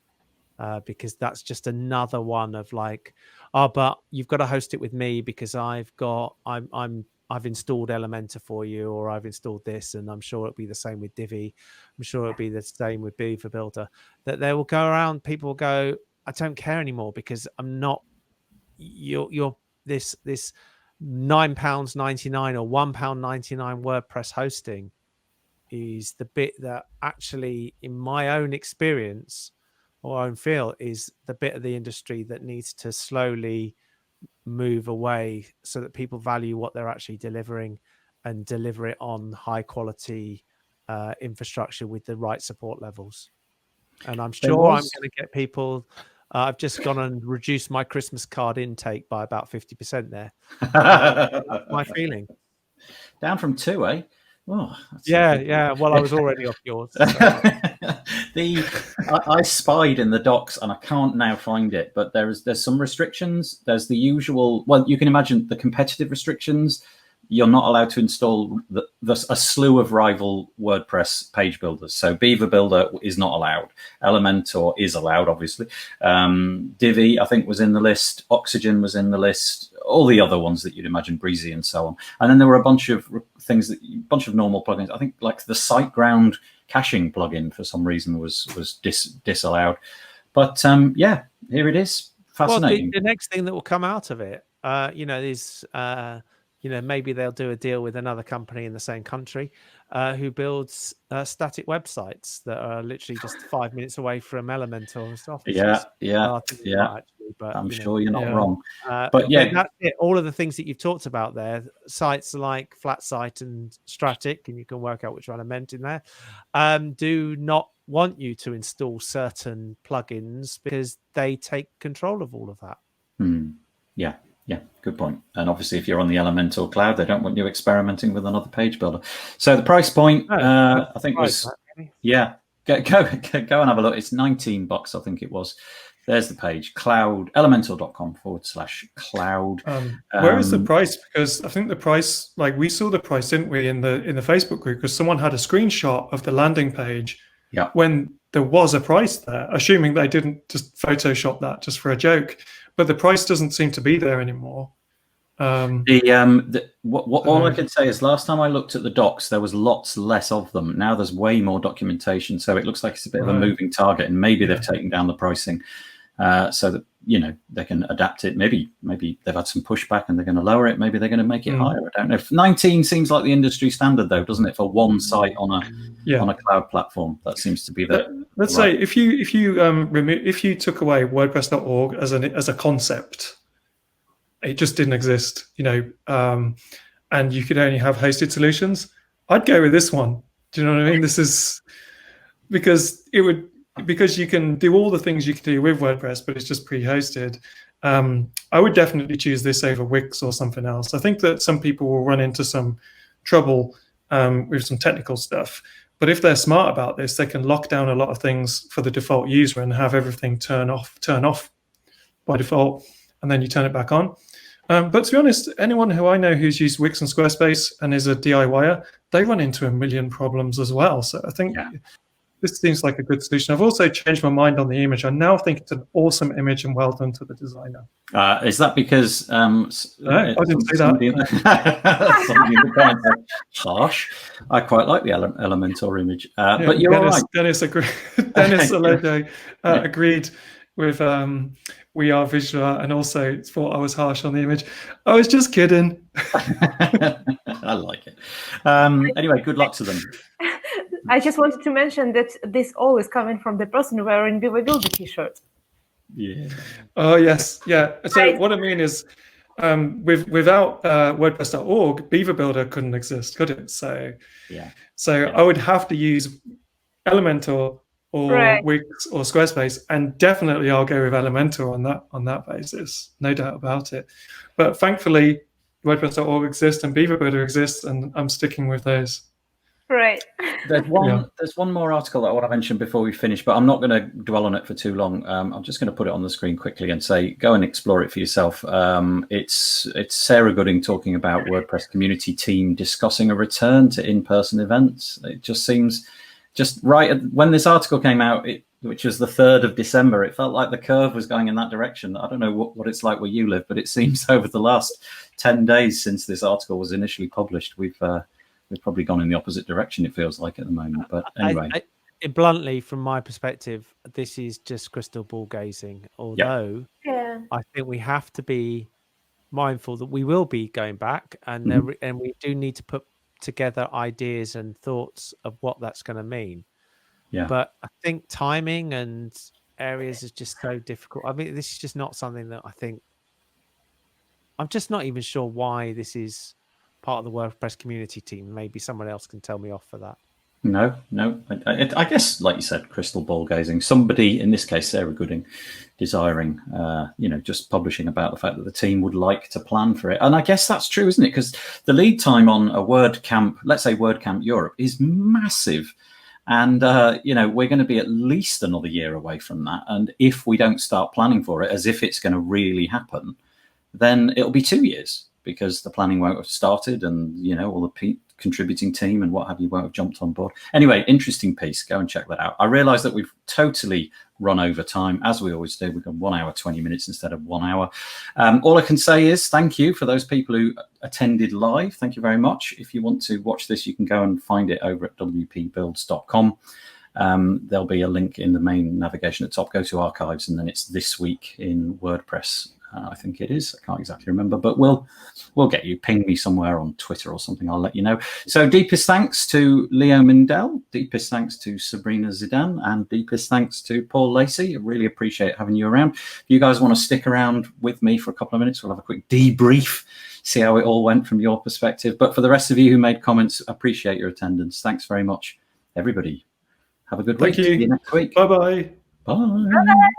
because that's just another one of like, oh, but you've got to host it with me because I've installed Elementor for you, or I've installed this, and I'm sure it'll be the same with Divi. I'm sure it'll be the same with Beaver Builder. That they will go around, people will go, I don't care anymore because I'm not you're this £9.99 or £1.99 WordPress hosting is the bit that actually, in my own experience or own feel, is the bit of the industry that needs to slowly move away so that people value what they're actually delivering and deliver it on high quality infrastructure with the right support levels. And I'm sure I'm going to get people. I've just gone and reduced my Christmas card intake by about 50% there. That's my feeling.
Down from 2, eh? Oh,
yeah. Well, I was already off yours. So.
I spied in the docs, and I can't now find it, but there's some restrictions. There's the usual. Well, you can imagine the competitive restrictions. You're not allowed to install a slew of rival WordPress page builders. So Beaver Builder is not allowed. Elementor is allowed, obviously. Divi, I think, was in the list. Oxygen was in the list. All the other ones that you'd imagine, Breezy and so on. And then there were a bunch of things, a bunch of normal plugins. I think like the SiteGround caching plugin for some reason was disallowed. But yeah, here it is. Fascinating.
Well, the next thing that will come out of it, is... maybe they'll do a deal with another company in the same country who builds static websites that are literally just 5 minutes away from Elementor and stuff.
Yeah.
Actually, but
I'm sure you're not wrong.
But yeah, that's it. All of the things that you've talked about there, sites like FlatSite and Stratic, and you can work out which one I meant in there, do not want you to install certain plugins because they take control of all of that.
Yeah. Yeah, good point. And obviously, if you're on the Elementor cloud, they don't want you experimenting with another page builder. So the price point, I think was, yeah, go and have a look. It's $19, I think it was. There's the page, elementor.com/cloud.
Where is the price? Because I think the price, like we saw the price, didn't we, in the Facebook group? Because someone had a screenshot of the landing page when there was a price there, assuming they didn't just Photoshop that just for a joke. But the price doesn't seem to be there anymore.
All I can say is last time I looked at the docs, there was lots less of them. Now there's way more documentation, so it looks like it's a bit of a moving target, and maybe they've taken down the pricing so that they can adapt it. Maybe they've had some pushback and they're going to lower it. Maybe they're going to make it higher. I don't know. 19 seems like the industry standard, though, doesn't it, for one site on a cloud platform? That seems to be the.
Let's say if you took away WordPress.org as a concept, it just didn't exist, and you could only have hosted solutions, I'd go with this one. Do you know what I mean? This is because you can do all the things you can do with WordPress, but it's just pre-hosted. I would definitely choose this over Wix or something else. I think that some people will run into some trouble with some technical stuff, but if they're smart about this, they can lock down a lot of things for the default user and have everything turn off by default, and then you turn it back on. But to be honest, anyone who I know who's used Wix and Squarespace and is a DIYer, they run into a million problems as well. So I think this seems like a good solution. I've also changed my mind on the image. I now think it's an awesome image, and well done to the designer.
Is that because
I didn't say that.
Somebody in the comments said, harsh. I quite like the Elementor image. But you're right.
Dennis Aledo agreed with We Are Visual, and also thought I was harsh on the image. I was just kidding.
I like it. Anyway, good luck to them.
I just wanted to mention that this all is coming from the person wearing the Wordbuilder t-shirt.
Yeah.
Oh, yes. Yeah. So what I mean is without WordPress.org, Beaver Builder couldn't exist, could it? So I would have to use Elementor or Wix or Squarespace, and definitely I'll go with Elementor on that basis, no doubt about it. But thankfully, WordPress.org exists and Beaver Builder exists, and I'm sticking with those.
Right.
There's one more article that I want to mention before we finish, but I'm not going to dwell on it for too long. I'm just going to put it on the screen quickly and say, go and explore it for yourself. It's Sarah Gooding talking about WordPress community team discussing a return to in-person events. It just seems just right when this article came out, which was the 3rd of December, it felt like the curve was going in that direction. I don't know what it's like where you live, but it seems over the last 10 days since this article was initially published, we've probably gone in the opposite direction, it feels like, at the moment. But anyway.
Bluntly, from my perspective, this is just crystal ball gazing. Although I think we have to be mindful that we will be going back, and we do need to put together ideas and thoughts of what that's going to mean. Yeah. But I think timing and areas is just so difficult. I mean, this is just not something that I think. I'm just not even sure why this is part of the WordPress community team. Maybe someone else can tell me off for that. No.
I guess, like you said, crystal ball gazing. Somebody, in this case, Sarah Gooding, desiring, just publishing about the fact that the team would like to plan for it. And I guess that's true, isn't it? Because the lead time on a WordCamp, let's say WordCamp Europe, is massive. And, we're going to be at least another year away from that. And if we don't start planning for it as if it's going to really happen, then it'll be 2 years, because the planning won't have started, and all the contributing team and what have you won't have jumped on board. Anyway, interesting piece. Go and check that out. I realise that we've totally run over time, as we always do. We've got 1 hour 20 minutes instead of 1 hour. All I can say is thank you for those people who attended live. Thank you very much. If you want to watch this, you can go and find it over at wpbuilds.com. There'll be a link in the main navigation at the top. Go to archives, and then it's this week in WordPress. I think it is. I can't exactly remember, but we'll get you. Ping me somewhere on Twitter or something. I'll let you know. So deepest thanks to Leo Mindel, deepest thanks to Sabrina Zidane, and deepest thanks to Paul Lacey. I really appreciate having you around. If you guys want to stick around with me for a couple of minutes, we'll have a quick debrief, see how it all went from your perspective. But for the rest of you who made comments, appreciate your attendance. Thanks very much, everybody. Have a good week.
Thank you.
See you next week.
Bye-bye.
Bye.